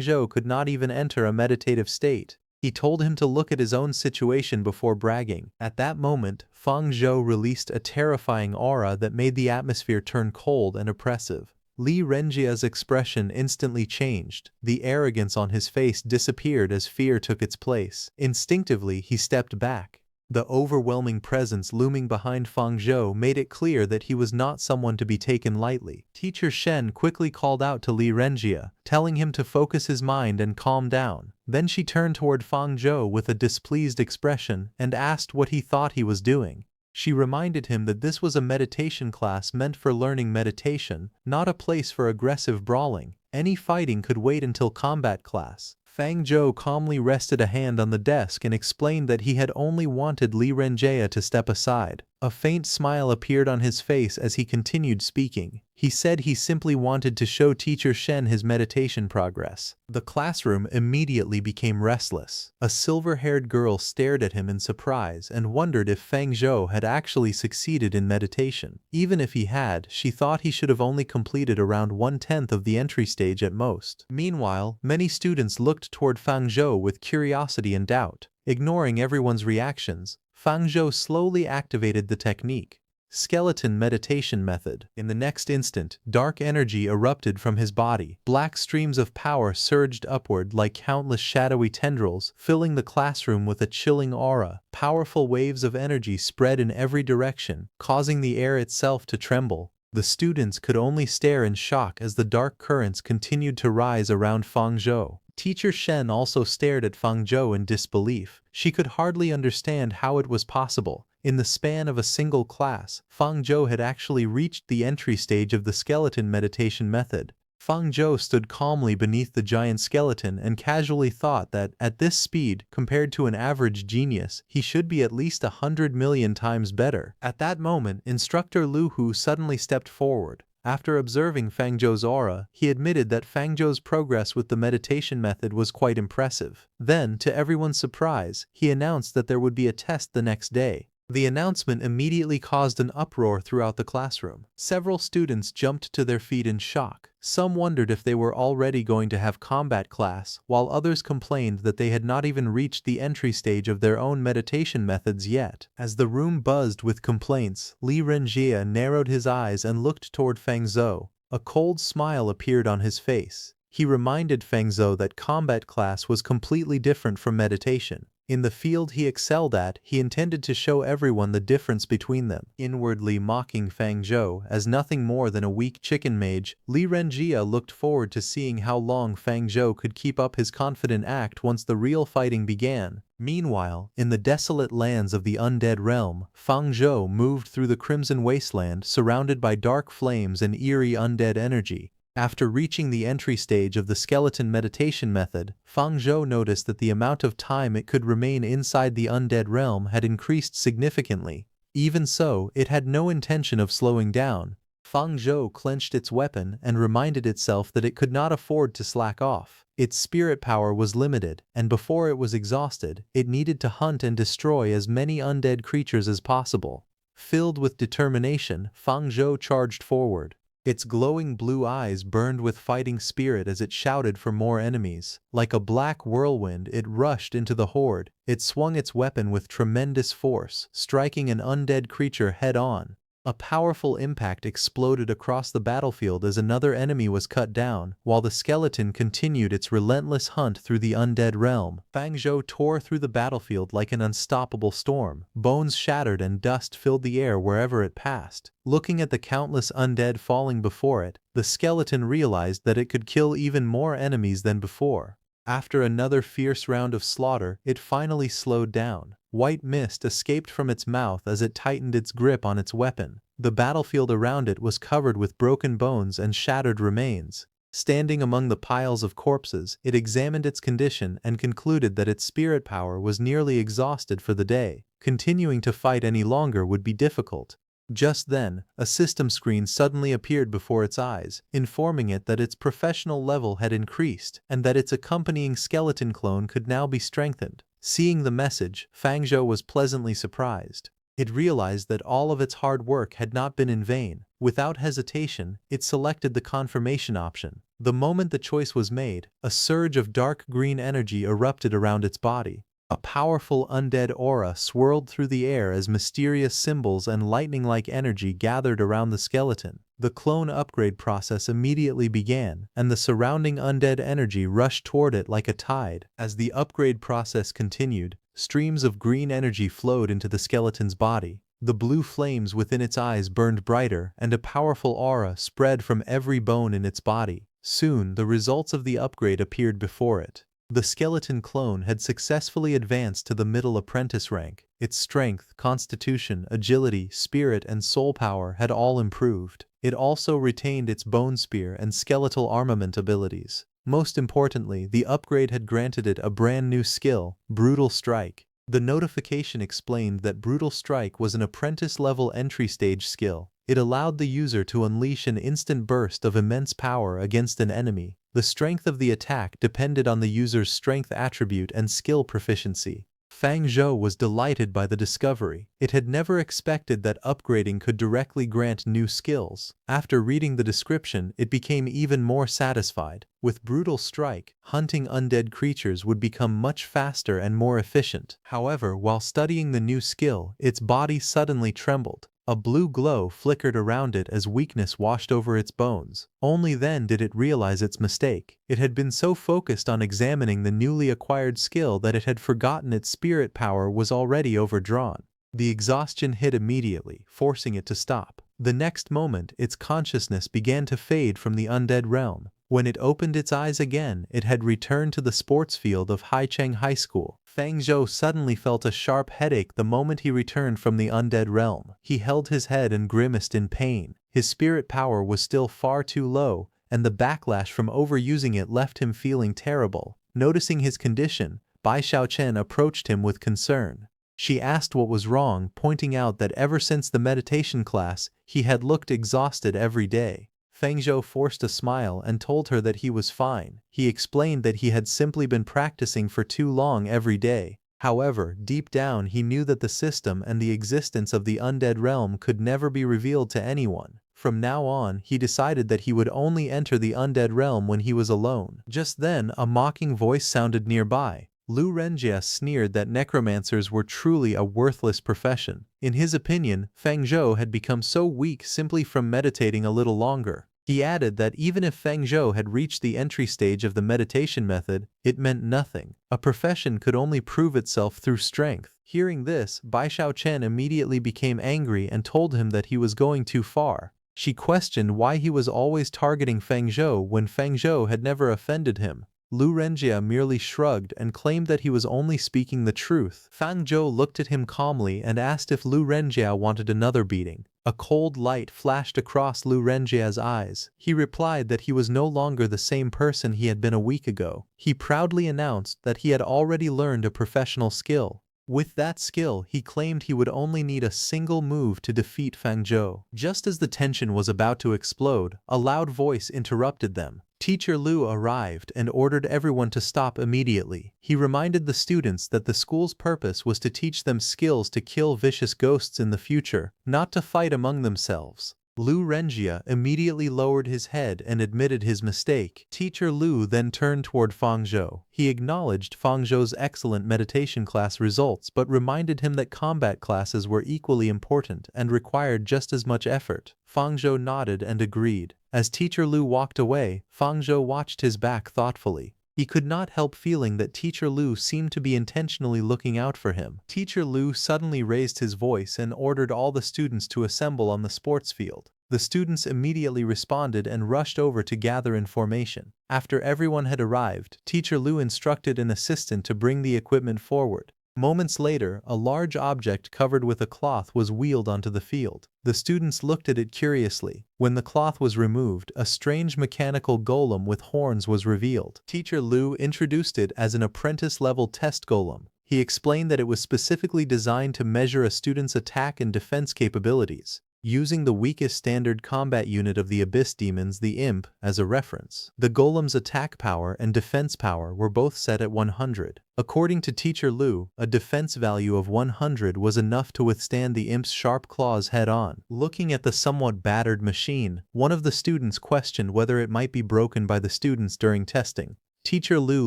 Zhou could not even enter a meditative state. He told him to look at his own situation before bragging. At that moment, Feng Zhou released a terrifying aura that made the atmosphere turn cold and oppressive. Li Renjie's expression instantly changed. The arrogance on his face disappeared as fear took its place. Instinctively, he stepped back. The overwhelming presence looming behind Feng Zhou made it clear that he was not someone to be taken lightly. Teacher Shen quickly called out to Li Renjie, telling him to focus his mind and calm down. Then she turned toward Feng Zhou with a displeased expression and asked what he thought he was doing. She reminded him that this was a meditation class meant for learning meditation, not a place for aggressive brawling. Any fighting could wait until combat class. Feng Zhou calmly rested a hand on the desk and explained that he had only wanted Li Renjie to step aside. A faint smile appeared on his face as he continued speaking. He said he simply wanted to show Teacher Shen his meditation progress. The classroom immediately became restless. A silver-haired girl stared at him in surprise and wondered if Feng Zhou had actually succeeded in meditation. Even if he had, she thought he should have only completed around 1/10 of the entry stage at most. Meanwhile, many students looked toward Feng Zhou with curiosity and doubt. Ignoring everyone's reactions, Feng Zhou slowly activated the technique. Skeleton meditation method. In the next instant, dark energy erupted from his body. Black streams of power surged upward like countless shadowy tendrils, filling the classroom with a chilling aura. Powerful waves of energy spread in every direction, causing the air itself to tremble. The students could only stare in shock as the dark currents continued to rise around Feng Zhou. Teacher Shen also stared at Feng Zhou in disbelief. She could hardly understand how it was possible. In the span of a single class, Feng Zhou had actually reached the entry stage of the skeleton meditation method. Feng Zhou stood calmly beneath the giant skeleton and casually thought that, at this speed, compared to an average genius, he should be at least 100 million times better. At that moment, Instructor Lu Hu suddenly stepped forward. After observing Feng Zhou's aura, he admitted that Feng Zhou's progress with the meditation method was quite impressive. Then, to everyone's surprise, he announced that there would be a test the next day. The announcement immediately caused an uproar throughout the classroom. Several students jumped to their feet in shock. Some wondered if they were already going to have combat class, while others complained that they had not even reached the entry stage of their own meditation methods yet. As the room buzzed with complaints, Li Renjie narrowed his eyes and looked toward Feng Zhou. A cold smile appeared on his face. He reminded Feng Zhou that combat class was completely different from meditation. In the field he excelled at, he intended to show everyone the difference between them. Inwardly mocking Feng Zhou as nothing more than a weak chicken mage, Li Renjie looked forward to seeing how long Feng Zhou could keep up his confident act once the real fighting began. Meanwhile, in the desolate lands of the undead realm, Feng Zhou moved through the Crimson Wasteland surrounded by dark flames and eerie undead energy. After reaching the entry stage of the skeleton meditation method, Feng Zhou noticed that the amount of time it could remain inside the undead realm had increased significantly. Even so, it had no intention of slowing down. Feng Zhou clenched its weapon and reminded itself that it could not afford to slack off. Its spirit power was limited, and before it was exhausted, it needed to hunt and destroy as many undead creatures as possible. Filled with determination, Feng Zhou charged forward. Its glowing blue eyes burned with fighting spirit as it shouted for more enemies. Like a black whirlwind, it rushed into the horde. It swung its weapon with tremendous force, striking an undead creature head-on. A powerful impact exploded across the battlefield as another enemy was cut down, while the skeleton continued its relentless hunt through the undead realm. Fang Zhou tore through the battlefield like an unstoppable storm. Bones shattered and dust filled the air wherever it passed. Looking at the countless undead falling before it, the skeleton realized that it could kill even more enemies than before. After another fierce round of slaughter, it finally slowed down. White mist escaped from its mouth as it tightened its grip on its weapon. The battlefield around it was covered with broken bones and shattered remains. Standing among the piles of corpses, it examined its condition and concluded that its spirit power was nearly exhausted for the day. Continuing to fight any longer would be difficult. Just then, a system screen suddenly appeared before its eyes, informing it that its professional level had increased and that its accompanying skeleton clone could now be strengthened. Seeing the message, Fang Zhou was pleasantly surprised. It realized that all of its hard work had not been in vain. Without hesitation, it selected the confirmation option. The moment the choice was made, a surge of dark green energy erupted around its body. A powerful undead aura swirled through the air as mysterious symbols and lightning-like energy gathered around the skeleton. The clone upgrade process immediately began, and the surrounding undead energy rushed toward it like a tide. As the upgrade process continued, streams of green energy flowed into the skeleton's body. The blue flames within its eyes burned brighter, and a powerful aura spread from every bone in its body. Soon, the results of the upgrade appeared before it. The skeleton clone had successfully advanced to the middle apprentice rank. Its strength, constitution, agility, spirit, and soul power had all improved. It also retained its bone spear and skeletal armament abilities. Most importantly, the upgrade had granted it a brand new skill, Brutal Strike. The notification explained that Brutal Strike was an apprentice-level entry-stage skill. It allowed the user to unleash an instant burst of immense power against an enemy. The strength of the attack depended on the user's strength attribute and skill proficiency. Fang Zhou was delighted by the discovery. It had never expected that upgrading could directly grant new skills. After reading the description, it became even more satisfied. With Brutal Strike, hunting undead creatures would become much faster and more efficient. However, while studying the new skill, its body suddenly trembled. A blue glow flickered around it as weakness washed over its bones. Only then did it realize its mistake. It had been so focused on examining the newly acquired skill that it had forgotten its spirit power was already overdrawn. The exhaustion hit immediately, forcing it to stop. The next moment, its consciousness began to fade from the undead realm. When it opened its eyes again, it had returned to the sports field of Haicheng High School. Fang Zhou suddenly felt a sharp headache the moment he returned from the undead realm. He held his head and grimaced in pain. His spirit power was still far too low, and the backlash from overusing it left him feeling terrible. Noticing his condition, Bai Xiaochen approached him with concern. She asked what was wrong, pointing out that ever since the meditation class, he had looked exhausted every day. Fang Zhou forced a smile and told her that he was fine. He explained that he had simply been practicing for too long every day. However, deep down he knew that the system and the existence of the undead realm could never be revealed to anyone. From now on, he decided that he would only enter the undead realm when he was alone. Just then, a mocking voice sounded nearby. Lu Renjie sneered that necromancers were truly a worthless profession. In his opinion, Fang Zhou had become so weak simply from meditating a little longer. He added that even if Fang Zhou had reached the entry stage of the meditation method, it meant nothing. A profession could only prove itself through strength. Hearing this, Bai Xiaochen immediately became angry and told him that he was going too far. She questioned why he was always targeting Fang Zhou when Fang Zhou had never offended him. Lu Renjie merely shrugged and claimed that he was only speaking the truth. Fang Zhou looked at him calmly and asked if Lu Renjie wanted another beating. A cold light flashed across Lu Renjie's eyes. He replied that he was no longer the same person he had been a week ago. He proudly announced that he had already learned a professional skill. With that skill, he claimed he would only need a single move to defeat Fang Zhou. Just as the tension was about to explode, a loud voice interrupted them. Teacher Lu arrived and ordered everyone to stop immediately. He reminded the students that the school's purpose was to teach them skills to kill vicious ghosts in the future, not to fight among themselves. Lu Renjia immediately lowered his head and admitted his mistake. Teacher Lu then turned toward Fang Zhou. He acknowledged Fang Zhou's excellent meditation class results but reminded him that combat classes were equally important and required just as much effort. Fang Zhou nodded and agreed. As Teacher Lu walked away, Fang Zhou watched his back thoughtfully. He could not help feeling that Teacher Lu seemed to be intentionally looking out for him. Teacher Lu suddenly raised his voice and ordered all the students to assemble on the sports field. The students immediately responded and rushed over to gather in formation. After everyone had arrived, Teacher Lu instructed an assistant to bring the equipment forward. Moments later, a large object covered with a cloth was wheeled onto the field. The students looked at it curiously. When the cloth was removed, a strange mechanical golem with horns was revealed. Teacher Lu introduced it as an apprentice-level test golem. He explained that it was specifically designed to measure a student's attack and defense capabilities, using the weakest standard combat unit of the Abyss Demons, the Imp, as a reference. The golem's attack power and defense power were both set at 100. According to Teacher Lu, a defense value of 100 was enough to withstand the Imp's sharp claws head-on. Looking at the somewhat battered machine, one of the students questioned whether it might be broken by the students during testing. Teacher Lu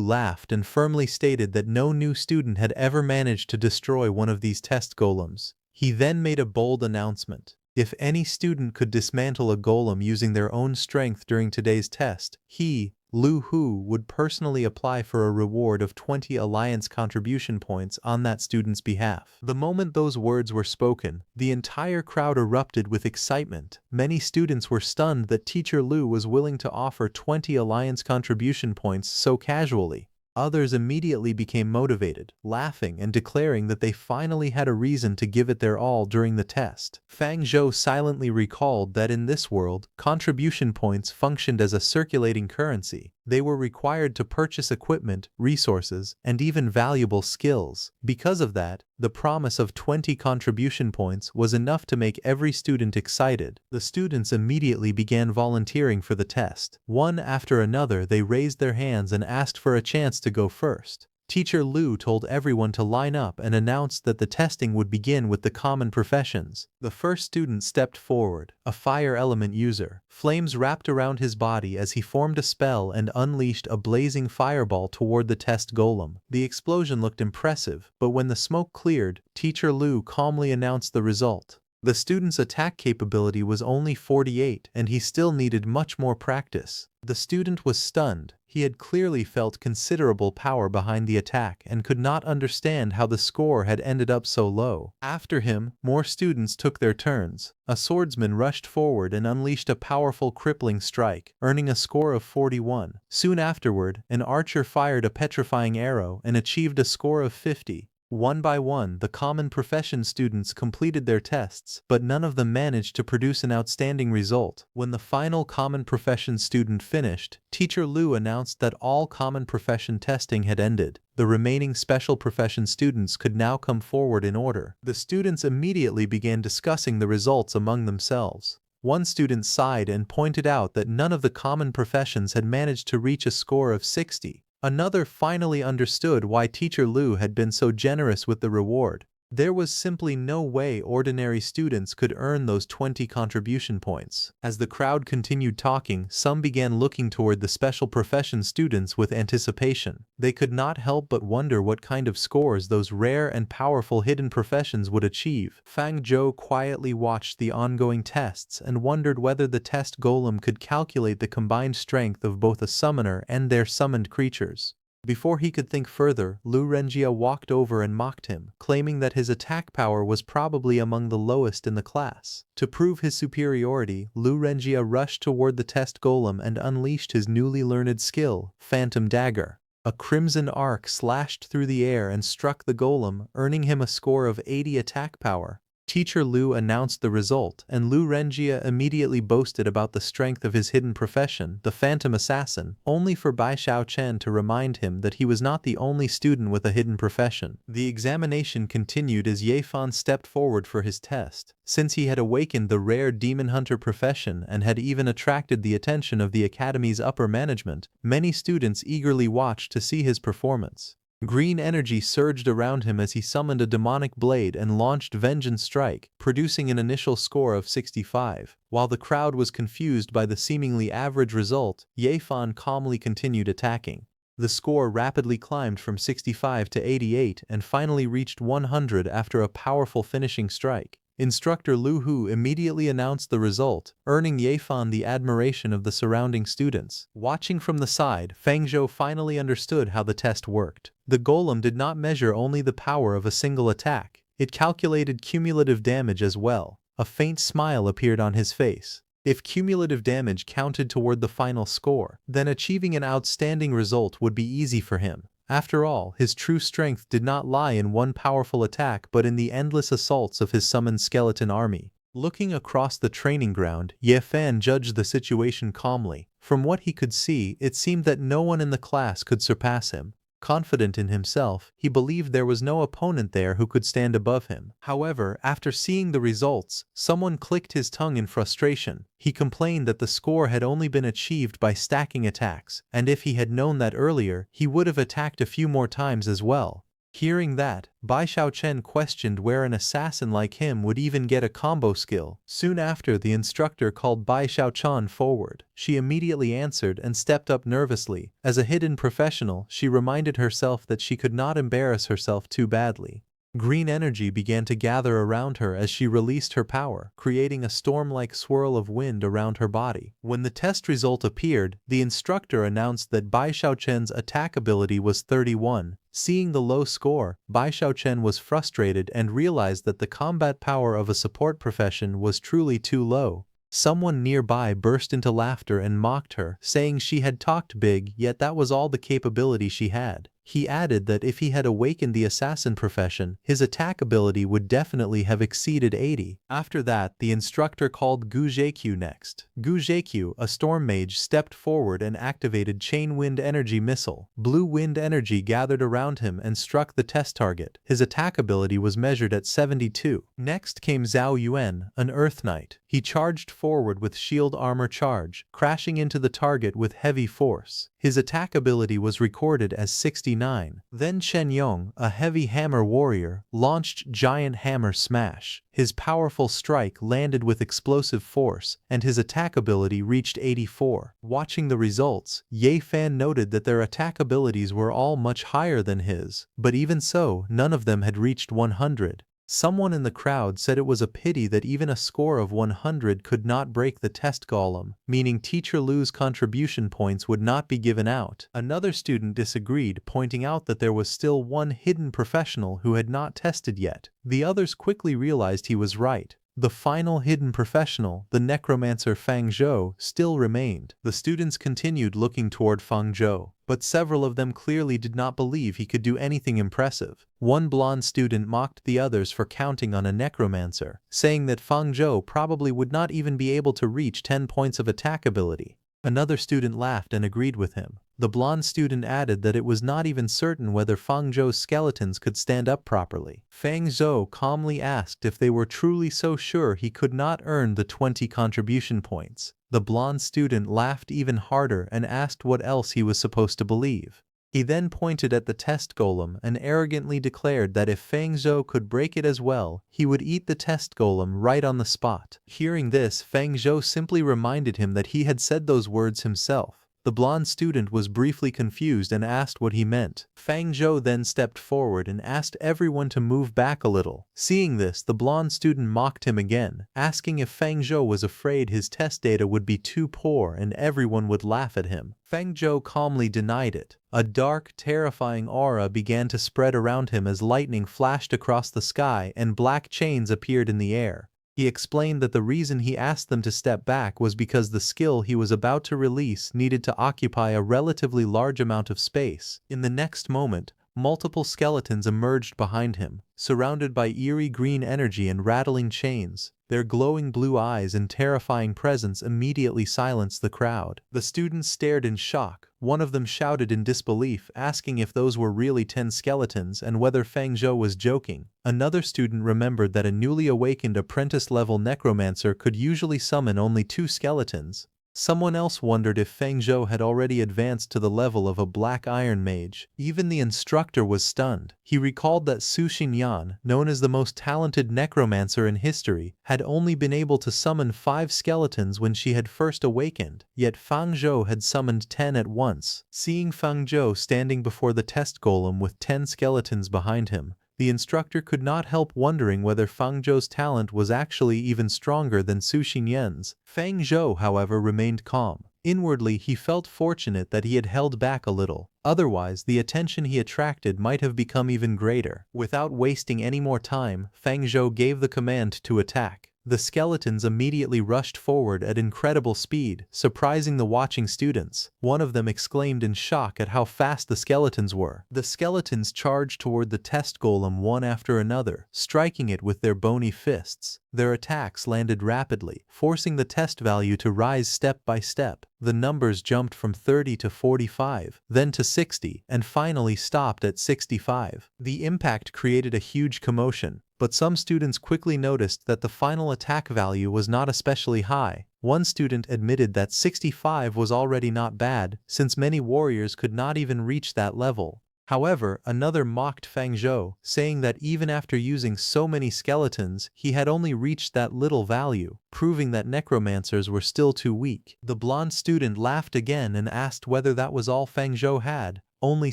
laughed and firmly stated that no new student had ever managed to destroy one of these test golems. He then made a bold announcement. If any student could dismantle a golem using their own strength during today's test, he, Lu Hu, would personally apply for a reward of 20 Alliance contribution points on that student's behalf. The moment those words were spoken, the entire crowd erupted with excitement. Many students were stunned that Teacher Lu was willing to offer 20 Alliance contribution points so casually. Others immediately became motivated, laughing and declaring that they finally had a reason to give it their all during the test. Fang Zhou silently recalled that in this world, contribution points functioned as a circulating currency. They were required to purchase equipment, resources, and even valuable skills. Because of that, the promise of 20 contribution points was enough to make every student excited. The students immediately began volunteering for the test. One after another, they raised their hands and asked for a chance to go first. Teacher Lu told everyone to line up and announced that the testing would begin with the common professions. The first student stepped forward, a fire element user. Flames wrapped around his body as he formed a spell and unleashed a blazing fireball toward the test golem. The explosion looked impressive, but when the smoke cleared, Teacher Lu calmly announced the result. The student's attack capability was only 48, and he still needed much more practice. The student was stunned. He had clearly felt considerable power behind the attack and could not understand how the score had ended up so low. After him, more students took their turns. A swordsman rushed forward and unleashed a powerful crippling strike, earning a score of 41. Soon afterward, an archer fired a petrifying arrow and achieved a score of 50. One by one, the common profession students completed their tests, but none of them managed to produce an outstanding result. When the final common profession student finished, Teacher Lu announced that all common profession testing had ended. The remaining special profession students could now come forward in order. The students immediately began discussing the results among themselves. One student sighed and pointed out that none of the common professions had managed to reach a score of 60. Another finally understood why Teacher Lu had been so generous with the reward. There was simply no way ordinary students could earn those 20 contribution points. As the crowd continued talking, some began looking toward the special profession students with anticipation. They could not help but wonder what kind of scores those rare and powerful hidden professions would achieve. Fang Zhou quietly watched the ongoing tests and wondered whether the test golem could calculate the combined strength of both a summoner and their summoned creatures. Before he could think further, Lu Renjia walked over and mocked him, claiming that his attack power was probably among the lowest in the class. To prove his superiority, Lu Renjia rushed toward the test golem and unleashed his newly learned skill, Phantom Dagger. A crimson arc slashed through the air and struck the golem, earning him a score of 80 attack power. Teacher Lu announced the result, and Lu Renjia immediately boasted about the strength of his hidden profession, the Phantom Assassin, only for Bai Xiaochen to remind him that he was not the only student with a hidden profession. The examination continued as Ye Fan stepped forward for his test. Since he had awakened the rare demon hunter profession and had even attracted the attention of the academy's upper management, many students eagerly watched to see his performance. Green energy surged around him as he summoned a demonic blade and launched Vengeance Strike, producing an initial score of 65. While the crowd was confused by the seemingly average result, Ye Fan calmly continued attacking. The score rapidly climbed from 65 to 88 and finally reached 100 after a powerful finishing strike. Instructor Lu Hu immediately announced the result, earning Ye Fan the admiration of the surrounding students. Watching from the side, Feng Zhou finally understood how the test worked. The golem did not measure only the power of a single attack, it calculated cumulative damage as well. A faint smile appeared on his face. If cumulative damage counted toward the final score, then achieving an outstanding result would be easy for him. After all, his true strength did not lie in one powerful attack but in the endless assaults of his summoned skeleton army. Looking across the training ground, Ye Fan judged the situation calmly. From what he could see, it seemed that no one in the class could surpass him. Confident in himself, he believed there was no opponent there who could stand above him. However, after seeing the results, someone clicked his tongue in frustration. He complained that the score had only been achieved by stacking attacks, and if he had known that earlier, he would have attacked a few more times as well. Hearing that, Bai Xiaochen questioned where an assassin like him would even get a combo skill. Soon after, the instructor called Bai Xiaochen forward. She immediately answered and stepped up nervously. As a hidden professional, she reminded herself that she could not embarrass herself too badly. Green energy began to gather around her as she released her power, creating a storm-like swirl of wind around her body. When the test result appeared, the instructor announced that Bai Xiaochen's attack ability was 31. Seeing the low score, Bai Xiaochen was frustrated and realized that the combat power of a support profession was truly too low. Someone nearby burst into laughter and mocked her, saying she had talked big, yet that was all the capability she had. He added that if he had awakened the assassin profession, his attack ability would definitely have exceeded 80. After that, the instructor called Gu Zheqiu next. Gu Zheqiu, a storm mage, stepped forward and activated Chain Wind Energy Missile. Blue wind energy gathered around him and struck the test target. His attack ability was measured at 72. Next came Zhao Yuan, an Earth Knight. He charged forward with Shield Armor Charge, crashing into the target with heavy force. His attack ability was recorded as 69. Then Chen Yong, a heavy hammer warrior, launched Giant Hammer Smash. His powerful strike landed with explosive force, and his attack ability reached 84. Watching the results, Ye Fan noted that their attack abilities were all much higher than his, but even so, none of them had reached 100. Someone in the crowd said it was a pity that even a score of 100 could not break the test golem, meaning Teacher Lu's contribution points would not be given out. Another student disagreed, pointing out that there was still one hidden professional who had not tested yet. The others quickly realized he was right. The final hidden professional, the Necromancer Fang Zhou, still remained. The students continued looking toward Fang Zhou, but several of them clearly did not believe he could do anything impressive. One blonde student mocked the others for counting on a Necromancer, saying that Fang Zhou probably would not even be able to reach 10 points of attack ability. Another student laughed and agreed with him. The blonde student added that it was not even certain whether Fang Zhou's skeletons could stand up properly. Fang Zhou calmly asked if they were truly so sure he could not earn the 20 contribution points. The blonde student laughed even harder and asked what else he was supposed to believe. He then pointed at the test golem and arrogantly declared that if Fang Zhou could break it as well, he would eat the test golem right on the spot. Hearing this, Fang Zhou simply reminded him that he had said those words himself. The blonde student was briefly confused and asked what he meant. Fang Zhou then stepped forward and asked everyone to move back a little. Seeing this, the blonde student mocked him again, asking if Fang Zhou was afraid his test data would be too poor and everyone would laugh at him. Fang Zhou calmly denied it. A dark, terrifying aura began to spread around him as lightning flashed across the sky and black chains appeared in the air. He explained that the reason he asked them to step back was because the skill he was about to release needed to occupy a relatively large amount of space. In the next moment, multiple skeletons emerged behind him, surrounded by eerie green energy and rattling chains. Their glowing blue eyes and terrifying presence immediately silenced the crowd. The students stared in shock. One of them shouted in disbelief, asking if those were really 10 skeletons and whether Fang Zhou was joking. Another student remembered that a newly awakened apprentice-level necromancer could usually summon only 2 skeletons. Someone else wondered if Feng Zhou had already advanced to the level of a black iron mage. Even the instructor was stunned. He recalled that Su Xinyan, known as the most talented necromancer in history, had only been able to summon 5 skeletons when she had first awakened, yet Feng Zhou had summoned 10 at once. Seeing Feng Zhou standing before the test golem with 10 skeletons behind him, the instructor could not help wondering whether Feng Zhou's talent was actually even stronger than Su Xinyan's. Feng Zhou, however, remained calm. Inwardly, he felt fortunate that he had held back a little. Otherwise, the attention he attracted might have become even greater. Without wasting any more time, Feng Zhou gave the command to attack. The skeletons immediately rushed forward at incredible speed, surprising the watching students. One of them exclaimed in shock at how fast the skeletons were. The skeletons charged toward the test golem one after another, striking it with their bony fists. Their attacks landed rapidly, forcing the test value to rise step by step. The numbers jumped from 30 to 45, then to 60, and finally stopped at 65. The impact created a huge commotion, but some students quickly noticed that the final attack value was not especially high. One student admitted that 65 was already not bad, since many warriors could not even reach that level. However, another mocked Feng Zhou, saying that even after using so many skeletons, he had only reached that little value, proving that necromancers were still too weak. The blonde student laughed again and asked whether that was all Feng Zhou had. Only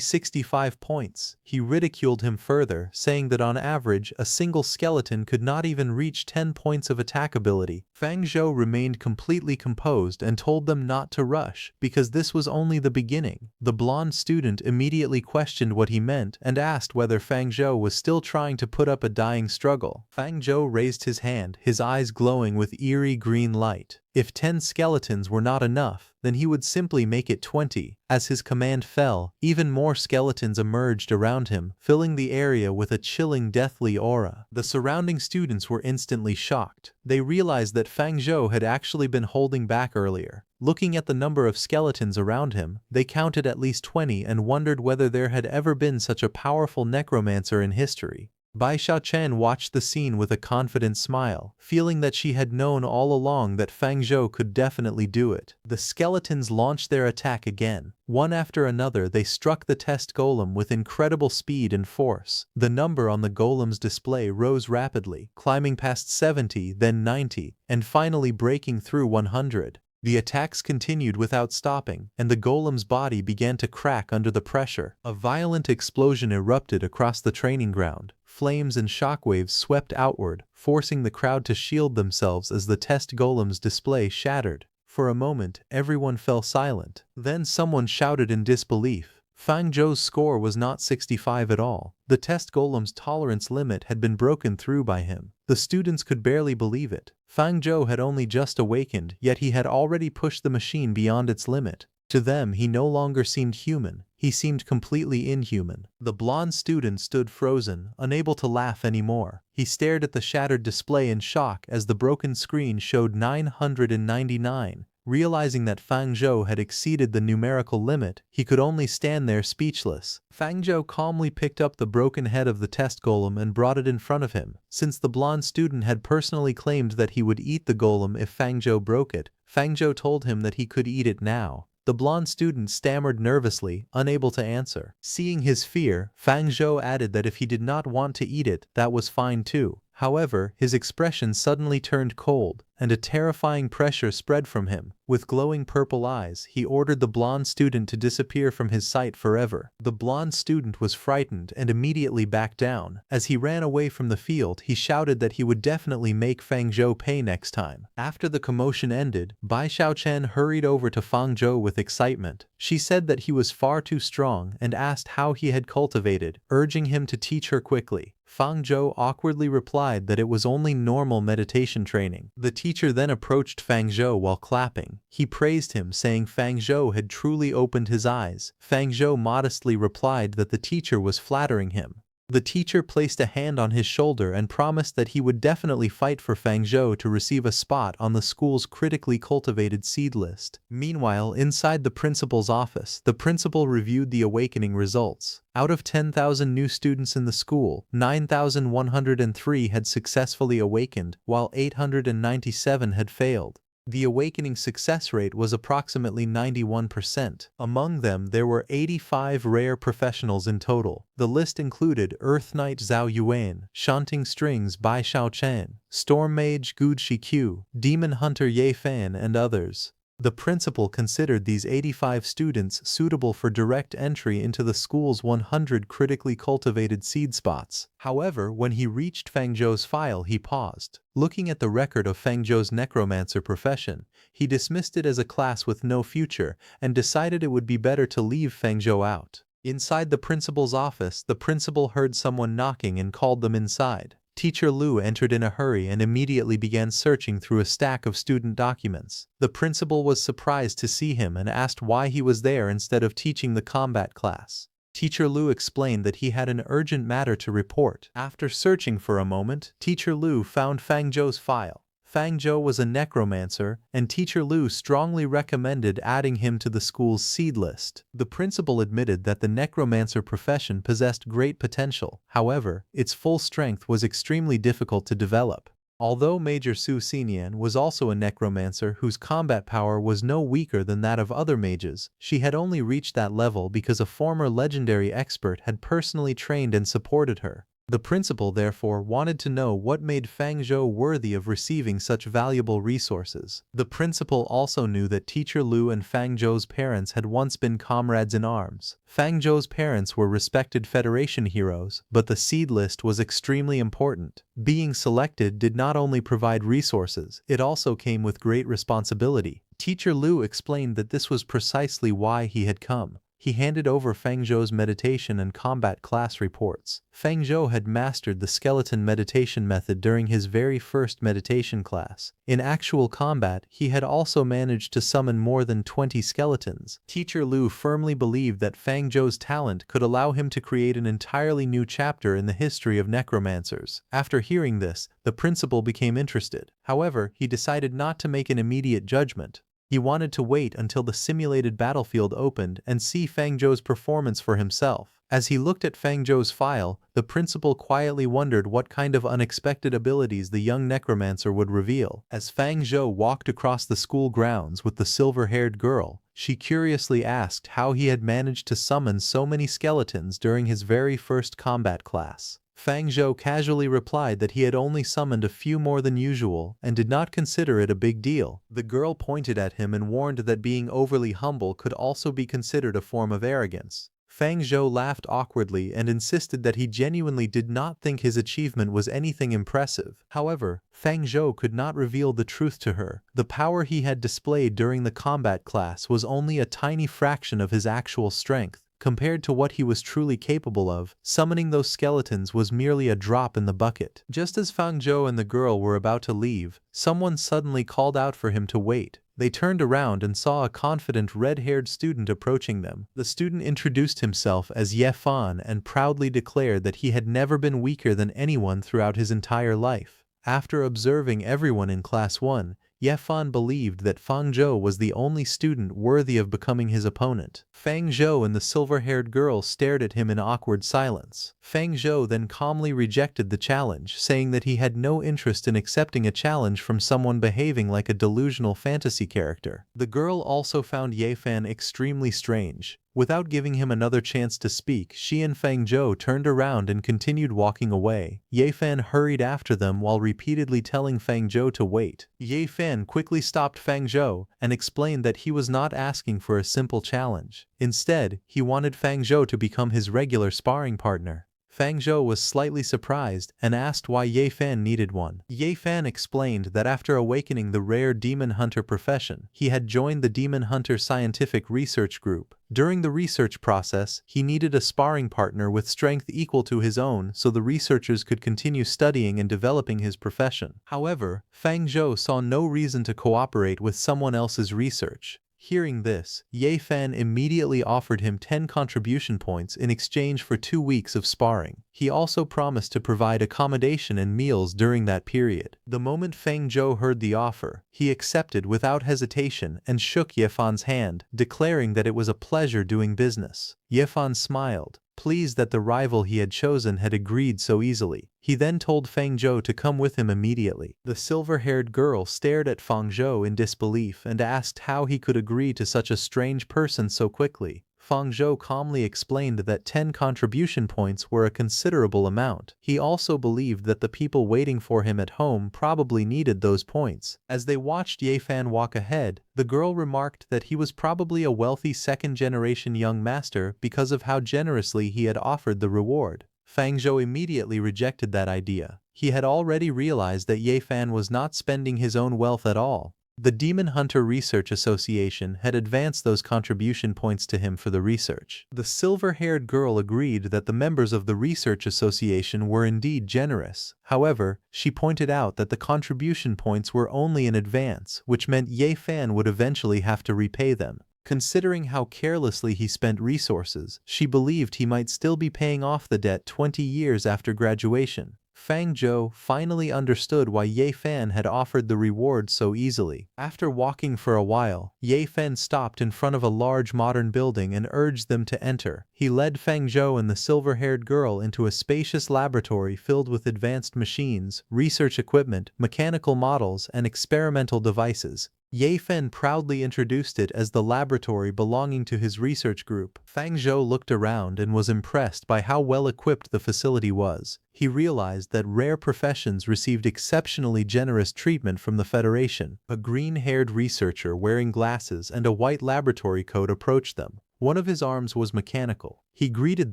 65 points. He ridiculed him further, saying that on average, a single skeleton could not even reach 10 points of attack ability. Feng Zhou remained completely composed and told them not to rush, because this was only the beginning. The blonde student immediately questioned what he meant and asked whether Feng Zhou was still trying to put up a dying struggle. Feng Zhou raised his hand, his eyes glowing with eerie green light. If 10 skeletons were not enough, then he would simply make it 20. As his command fell, even more skeletons emerged around him, filling the area with a chilling deathly aura. The surrounding students were instantly shocked. They realized that Feng Zhou had actually been holding back earlier. Looking at the number of skeletons around him, they counted at least 20 and wondered whether there had ever been such a powerful necromancer in history. Bai Xiaochen watched the scene with a confident smile, feeling that she had known all along that Feng Zhou could definitely do it. The skeletons launched their attack again. One after another, they struck the test golem with incredible speed and force. The number on the golem's display rose rapidly, climbing past 70, then 90, and finally breaking through 100. The attacks continued without stopping, and the golem's body began to crack under the pressure. A violent explosion erupted across the training ground. Flames and shockwaves swept outward, forcing the crowd to shield themselves as the test golem's display shattered. For a moment, everyone fell silent. Then someone shouted in disbelief. Feng Zhou's score was not 65 at all. The test golem's tolerance limit had been broken through by him. The students could barely believe it. Feng Zhou had only just awakened, yet he had already pushed the machine beyond its limit. To them, he no longer seemed human. He seemed completely inhuman. The blonde student stood frozen, unable to laugh anymore. He stared at the shattered display in shock as the broken screen showed 999. Realizing that Feng Zhou had exceeded the numerical limit, he could only stand there speechless. Feng Zhou calmly picked up the broken head of the test golem and brought it in front of him. Since the blonde student had personally claimed that he would eat the golem if Feng Zhou broke it, Feng Zhou told him that he could eat it now. The blonde student stammered nervously, unable to answer. Seeing his fear, Feng Zhou added that if he did not want to eat it, that was fine too. However, his expression suddenly turned cold, and a terrifying pressure spread from him. With glowing purple eyes, he ordered the blonde student to disappear from his sight forever. The blonde student was frightened and immediately backed down. As he ran away from the field, he shouted that he would definitely make Feng Zhou pay next time. After the commotion ended, Bai Xiaochen hurried over to Feng Zhou with excitement. She said that he was far too strong and asked how he had cultivated, urging him to teach her quickly. Feng Zhou awkwardly replied that it was only normal meditation training. The teacher then approached Feng Zhou while clapping. He praised him, saying Feng Zhou had truly opened his eyes. Feng Zhou modestly replied that the teacher was flattering him. The teacher placed a hand on his shoulder and promised that he would definitely fight for Feng Zhou to receive a spot on the school's critically cultivated seed list. Meanwhile, inside the principal's office, the principal reviewed the awakening results. Out of 10,000 new students in the school, 9,103 had successfully awakened, while 897 had failed. The awakening success rate was approximately 91%. Among them, there were 85 rare professionals in total. The list included Earth Knight Zhao Yuan, Chanting Strings Bai Xiao Chen, Storm Mage Gu Shiqiu, Demon Hunter Ye Fan, and others. The principal considered these 85 students suitable for direct entry into the school's 100 critically cultivated seed spots. However, when he reached Fang Zhou's file, he paused. Looking at the record of Fang Zhou's necromancer profession, he dismissed it as a class with no future and decided it would be better to leave Fang Zhou out. Inside the principal's office, the principal heard someone knocking and called them inside. Teacher Lu entered in a hurry and immediately began searching through a stack of student documents. The principal was surprised to see him and asked why he was there instead of teaching the combat class. Teacher Lu explained that he had an urgent matter to report. After searching for a moment, Teacher Lu found Fang Zhou's file. Fang Zhou was a necromancer, and Teacher Lu strongly recommended adding him to the school's seed list. The principal admitted that the necromancer profession possessed great potential. However, its full strength was extremely difficult to develop. Although Major Su Xinian was also a necromancer whose combat power was no weaker than that of other mages, she had only reached that level because a former legendary expert had personally trained and supported her. The principal therefore wanted to know what made Fang Zhou worthy of receiving such valuable resources. The principal also knew that Teacher Lu and Fang Zhou's parents had once been comrades in arms. Fang Zhou's parents were respected Federation heroes, but the seed list was extremely important. Being selected did not only provide resources, it also came with great responsibility. Teacher Lu explained that this was precisely why he had come. He handed over Fang Zhou's meditation and combat class reports. Fang Zhou had mastered the skeleton meditation method during his very first meditation class. In actual combat, he had also managed to summon more than 20 skeletons. Teacher Lu firmly believed that Fang Zhou's talent could allow him to create an entirely new chapter in the history of necromancers. After hearing this, the principal became interested. However, he decided not to make an immediate judgment. He wanted to wait until the simulated battlefield opened and see Fang Zhou's performance for himself. As he looked at Fang Zhou's file, the principal quietly wondered what kind of unexpected abilities the young necromancer would reveal. As Fang Zhou walked across the school grounds with the silver-haired girl, she curiously asked how he had managed to summon so many skeletons during his very first combat class. Fang Zhou casually replied that he had only summoned a few more than usual and did not consider it a big deal. The girl pointed at him and warned that being overly humble could also be considered a form of arrogance. Fang Zhou laughed awkwardly and insisted that he genuinely did not think his achievement was anything impressive. However, Fang Zhou could not reveal the truth to her. The power he had displayed during the combat class was only a tiny fraction of his actual strength. Compared to what he was truly capable of, summoning those skeletons was merely a drop in the bucket. Just as Fang Zhou and the girl were about to leave, someone suddenly called out for him to wait. They turned around and saw a confident red-haired student approaching them. The student introduced himself as Ye Fan and proudly declared that he had never been weaker than anyone throughout his entire life. After observing everyone in Class 1, Ye Fan believed that Fang Zhou was the only student worthy of becoming his opponent. Fang Zhou and the silver-haired girl stared at him in awkward silence. Fang Zhou then calmly rejected the challenge, saying that he had no interest in accepting a challenge from someone behaving like a delusional fantasy character. The girl also found Ye Fan extremely strange. Without giving him another chance to speak, she and Fang Zhou turned around and continued walking away. Ye Fan hurried after them while repeatedly telling Fang Zhou to wait. Ye Fan quickly stopped Fang Zhou and explained that he was not asking for a simple challenge. Instead, he wanted Fang Zhou to become his regular sparring partner. Fang Zhou was slightly surprised and asked why Ye Fan needed one. Ye Fan explained that after awakening the rare Demon Hunter profession, he had joined the Demon Hunter Scientific Research Group. During the research process, he needed a sparring partner with strength equal to his own so the researchers could continue studying and developing his profession. However, Fang Zhou saw no reason to cooperate with someone else's research. Hearing this, Ye Fan immediately offered him 10 contribution points in exchange for 2 weeks of sparring. He also promised to provide accommodation and meals during that period. The moment Fang Zhou heard the offer, he accepted without hesitation and shook Ye Fan's hand, declaring that it was a pleasure doing business. Ye Fan smiled, pleased that the rival he had chosen had agreed so easily. He then told Fang Zhou to come with him immediately. The silver-haired girl stared at Fang Zhou in disbelief and asked how he could agree to such a strange person so quickly. Fang Zhou calmly explained that 10 contribution points were a considerable amount. He also believed that the people waiting for him at home probably needed those points. As they watched Ye Fan walk ahead, the girl remarked that he was probably a wealthy second-generation young master because of how generously he had offered the reward. Fang Zhou immediately rejected that idea. He had already realized that Ye Fan was not spending his own wealth at all. The Demon Hunter Research Association had advanced those contribution points to him for the research. The silver-haired girl agreed that the members of the Research Association were indeed generous. However, she pointed out that the contribution points were only in advance, which meant Ye Fan would eventually have to repay them. Considering how carelessly he spent resources, she believed he might still be paying off the debt 20 years after graduation. Fang Zhou finally understood why Ye Fan had offered the reward so easily. After walking for a while, Ye Fan stopped in front of a large modern building and urged them to enter. He led Fang Zhou and the silver-haired girl into a spacious laboratory filled with advanced machines, research equipment, mechanical models, and experimental devices. Ye Fan proudly introduced it as the laboratory belonging to his research group. Fang Zhou looked around and was impressed by how well equipped the facility was. He realized that rare professions received exceptionally generous treatment from the Federation. A green-haired researcher wearing glasses and a white laboratory coat approached them. One of his arms was mechanical. He greeted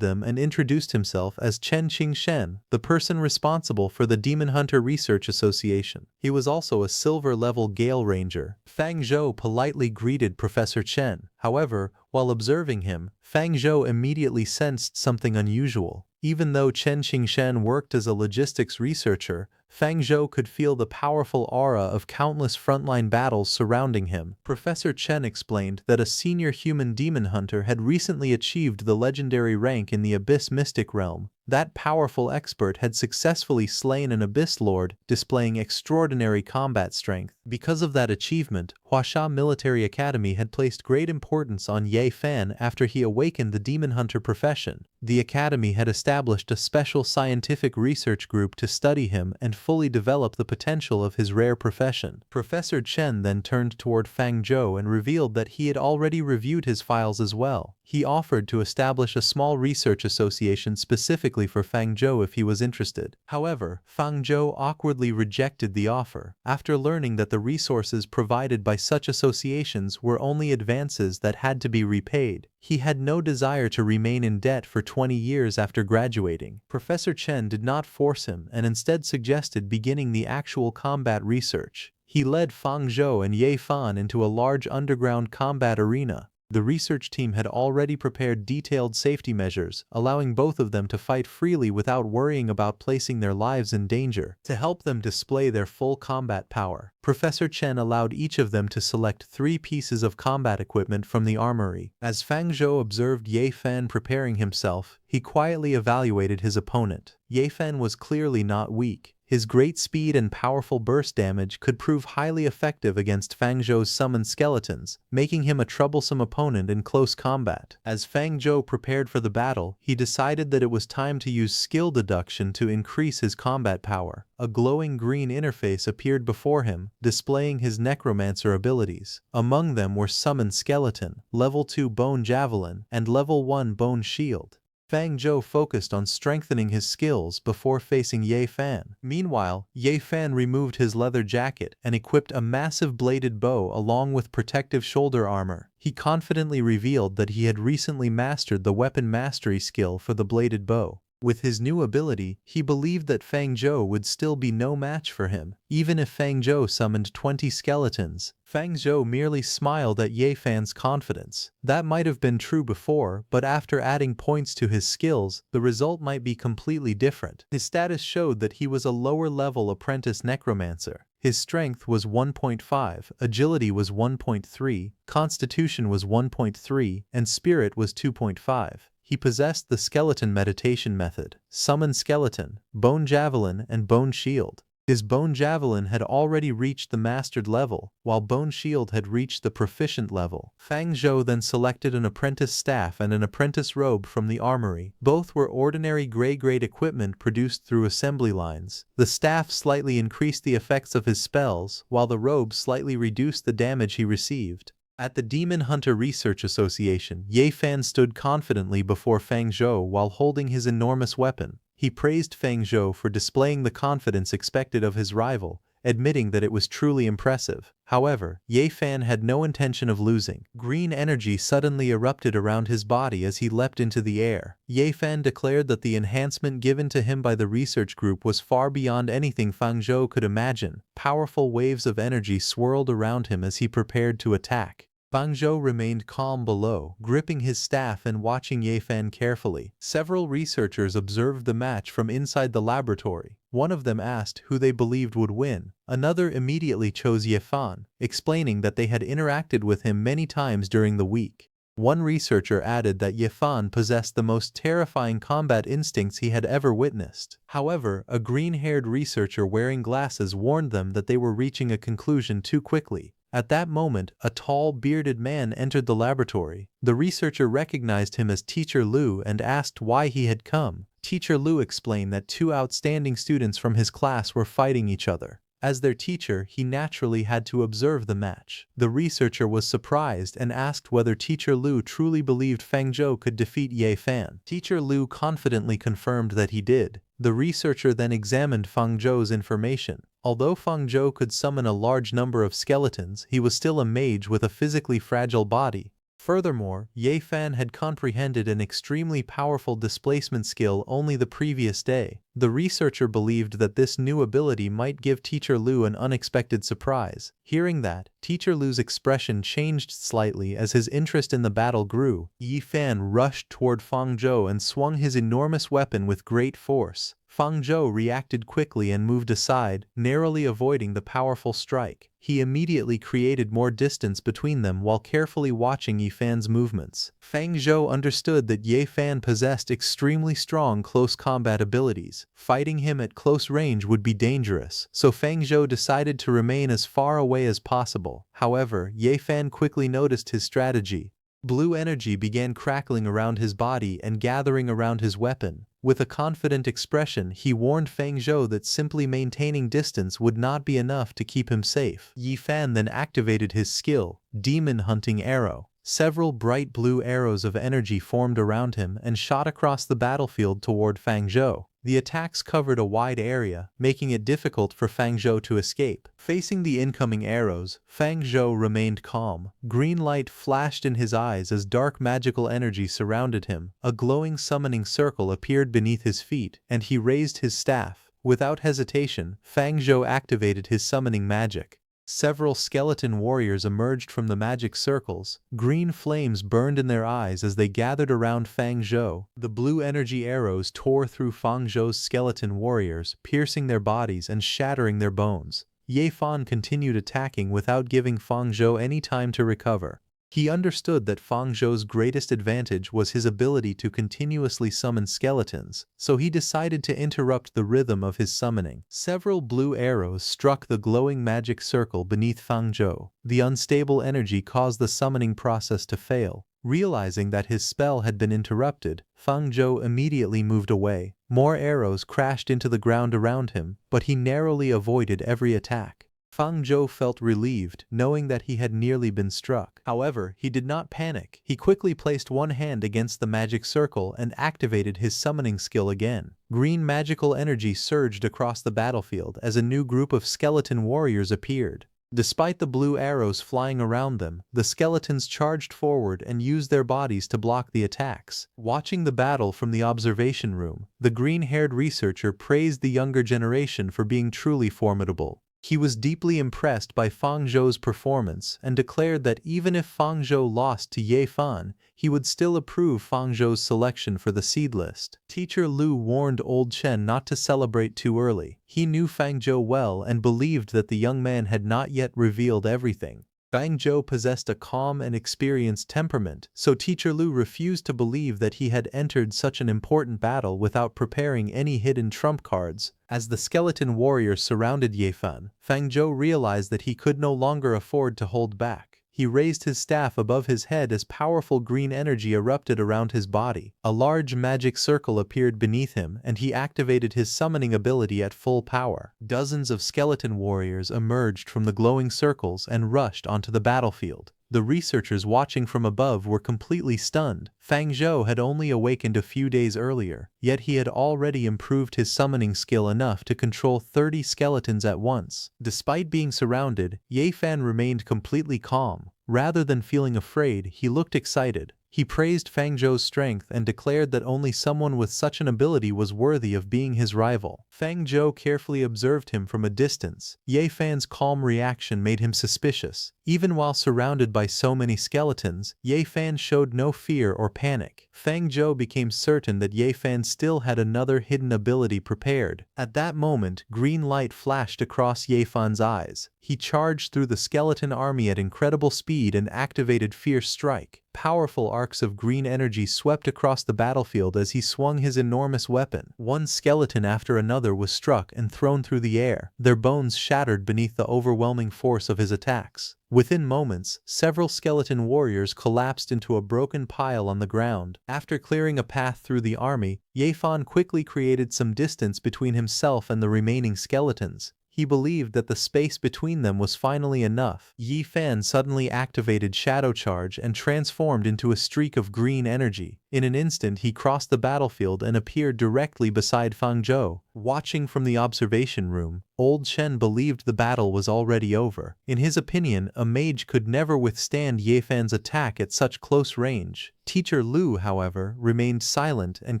them and introduced himself as Chen Qingxuan, the person responsible for the Demon Hunter Research Association. He was also a silver-level Gale Ranger. Fang Zhou politely greeted Professor Chen. However, while observing him, Fang Zhou immediately sensed something unusual. Even though Chen Qingxuan worked as a logistics researcher, Fang Zhou could feel the powerful aura of countless frontline battles surrounding him. Professor Chen explained that a senior human demon hunter had recently achieved the legendary rank in the Abyss Mystic realm. That powerful expert had successfully slain an Abyss Lord, displaying extraordinary combat strength. Because of that achievement, Huasha Military Academy had placed great importance on Ye Fan after he awakened the demon hunter profession. The academy had established a special scientific research group to study him and fully develop the potential of his rare profession. Professor Chen then turned toward Fang Zhou and revealed that he had already reviewed his files as well. He offered to establish a small research association specifically for Fang Zhou if he was interested. However, Fang Zhou awkwardly rejected the offer. After learning that the resources provided by such associations were only advances that had to be repaid, he had no desire to remain in debt for 20 years after graduating. Professor Chen did not force him and instead suggested beginning the actual combat research. He led Fang Zhou and Ye Fan into a large underground combat arena. The research team had already prepared detailed safety measures, allowing both of them to fight freely without worrying about placing their lives in danger. To help them display their full combat power, Professor Chen allowed each of them to select 3 pieces of combat equipment from the armory. As Fang Zhou observed Ye Fan preparing himself, he quietly evaluated his opponent. Ye Fan was clearly not weak. His great speed and powerful burst damage could prove highly effective against Fang Zhou's summoned skeletons, making him a troublesome opponent in close combat. As Fang Zhou prepared for the battle, he decided that it was time to use skill deduction to increase his combat power. A glowing green interface appeared before him, displaying his Necromancer abilities. Among them were Summoned Skeleton, Level 2 Bone Javelin, and Level 1 Bone Shield. Fang Zhou focused on strengthening his skills before facing Ye Fan. Meanwhile, Ye Fan removed his leather jacket and equipped a massive bladed bow along with protective shoulder armor. He confidently revealed that he had recently mastered the weapon mastery skill for the bladed bow. With his new ability, he believed that Fang Zhou would still be no match for him, even if Fang Zhou summoned 20 skeletons. Fang Zhou merely smiled at Ye Fan's confidence. That might have been true before, but after adding points to his skills, the result might be completely different. His status showed that he was a lower-level apprentice necromancer. His strength was 1.5, agility was 1.3, constitution was 1.3, and spirit was 2.5. He possessed the skeleton meditation method, Summon Skeleton, Bone Javelin, and Bone Shield. His bone javelin had already reached the mastered level, while bone shield had reached the proficient level. Fang Zhou then selected an apprentice staff and an apprentice robe from the armory. Both were ordinary gray-grade equipment produced through assembly lines. The staff slightly increased the effects of his spells, while the robe slightly reduced the damage he received. At the Demon Hunter Research Association, Ye Fan stood confidently before Fang Zhou while holding his enormous weapon. He praised Fang Zhou for displaying the confidence expected of his rival, admitting that it was truly impressive. However, Ye Fan had no intention of losing. Green energy suddenly erupted around his body as he leapt into the air. Ye Fan declared that the enhancement given to him by the research group was far beyond anything Fang Zhou could imagine. Powerful waves of energy swirled around him as he prepared to attack. Fang Zhou remained calm below, gripping his staff and watching Ye Fan carefully. Several researchers observed the match from inside the laboratory. One of them asked who they believed would win. Another immediately chose Ye Fan, explaining that they had interacted with him many times during the week. One researcher added that Ye Fan possessed the most terrifying combat instincts he had ever witnessed. However, a green-haired researcher wearing glasses warned them that they were reaching a conclusion too quickly. At that moment, a tall, bearded man entered the laboratory. The researcher recognized him as Teacher Lu and asked why he had come. Teacher Lu explained that two outstanding students from his class were fighting each other. As their teacher, he naturally had to observe the match. The researcher was surprised and asked whether Teacher Lu truly believed Fang Zhou could defeat Ye Fan. Teacher Lu confidently confirmed that he did. The researcher then examined Fang Zhou's information. Although Fang Zhou could summon a large number of skeletons, he was still a mage with a physically fragile body. Furthermore, Ye Fan had comprehended an extremely powerful displacement skill only the previous day. The researcher believed that this new ability might give Teacher Lu an unexpected surprise. Hearing that, Teacher Lu's expression changed slightly as his interest in the battle grew. Ye Fan rushed toward Fang Zhou and swung his enormous weapon with great force. Fang Zhou reacted quickly and moved aside, narrowly avoiding the powerful strike. He immediately created more distance between them while carefully watching Ye Fan's movements. Fang Zhou understood that Ye Fan possessed extremely strong close combat abilities. Fighting him at close range would be dangerous, so Fang Zhou decided to remain as far away as possible. However, Ye Fan quickly noticed his strategy. Blue energy began crackling around his body and gathering around his weapon. With a confident expression, he warned Fang Zhou that simply maintaining distance would not be enough to keep him safe. Ye Fan then activated his skill, Demon Hunting Arrow. Several bright blue arrows of energy formed around him and shot across the battlefield toward Fang Zhou. The attacks covered a wide area, making it difficult for Fang Zhou to escape. Facing the incoming arrows, Fang Zhou remained calm. Green light flashed in his eyes as dark magical energy surrounded him. A glowing summoning circle appeared beneath his feet, and he raised his staff. Without hesitation, Fang Zhou activated his summoning magic. Several skeleton warriors emerged from the magic circles. Green flames burned in their eyes as they gathered around Fang Zhou. The blue energy arrows tore through Fang Zhou's skeleton warriors, piercing their bodies and shattering their bones. Ye Fan continued attacking without giving Fang Zhou any time to recover. He understood that Fang Zhou's greatest advantage was his ability to continuously summon skeletons, so he decided to interrupt the rhythm of his summoning. Several blue arrows struck the glowing magic circle beneath Fang Zhou. The unstable energy caused the summoning process to fail. Realizing that his spell had been interrupted, Fang Zhou immediately moved away. More arrows crashed into the ground around him, but he narrowly avoided every attack. Fang Zhou felt relieved, knowing that he had nearly been struck. However, he did not panic. He quickly placed one hand against the magic circle and activated his summoning skill again. Green magical energy surged across the battlefield as a new group of skeleton warriors appeared. Despite the blue arrows flying around them, the skeletons charged forward and used their bodies to block the attacks. Watching the battle from the observation room, the green-haired researcher praised the younger generation for being truly formidable. He was deeply impressed by Fang Zhou's performance and declared that even if Fang Zhou lost to Ye Fan, he would still approve Fang Zhou's selection for the seed list. Teacher Lu warned Old Chen not to celebrate too early. He knew Fang Zhou well and believed that the young man had not yet revealed everything. Fang Zhou possessed a calm and experienced temperament, so Teacher Lu refused to believe that he had entered such an important battle without preparing any hidden trump cards. As the skeleton warriors surrounded Ye Fan, Fang Zhou realized that he could no longer afford to hold back. He raised his staff above his head as powerful green energy erupted around his body. A large magic circle appeared beneath him, and he activated his summoning ability at full power. Dozens of skeleton warriors emerged from the glowing circles and rushed onto the battlefield. The researchers watching from above were completely stunned. Fang Zhou had only awakened a few days earlier, yet he had already improved his summoning skill enough to control 30 skeletons at once. Despite being surrounded, Ye Fan remained completely calm. Rather than feeling afraid, he looked excited. He praised Fang Zhou's strength and declared that only someone with such an ability was worthy of being his rival. Fang Zhou carefully observed him from a distance. Ye Fan's calm reaction made him suspicious. Even while surrounded by so many skeletons, Ye Fan showed no fear or panic. Fang Zhou became certain that Ye Fan still had another hidden ability prepared. At that moment, green light flashed across Ye Fan's eyes. He charged through the skeleton army at incredible speed and activated Fierce Strike. Powerful arcs of green energy swept across the battlefield as he swung his enormous weapon. One skeleton after another was struck and thrown through the air, their bones shattered beneath the overwhelming force of his attacks. Within moments, several skeleton warriors collapsed into a broken pile on the ground. After clearing a path through the army, Ye Fan quickly created some distance between himself and the remaining skeletons. He believed that the space between them was finally enough. Ye Fan suddenly activated Shadow Charge and transformed into a streak of green energy. In an instant he crossed the battlefield and appeared directly beside Fang Zhou. Watching from the observation room, Old Chen believed the battle was already over. In his opinion, a mage could never withstand Ye Fan's attack at such close range. Teacher Lu, however, remained silent and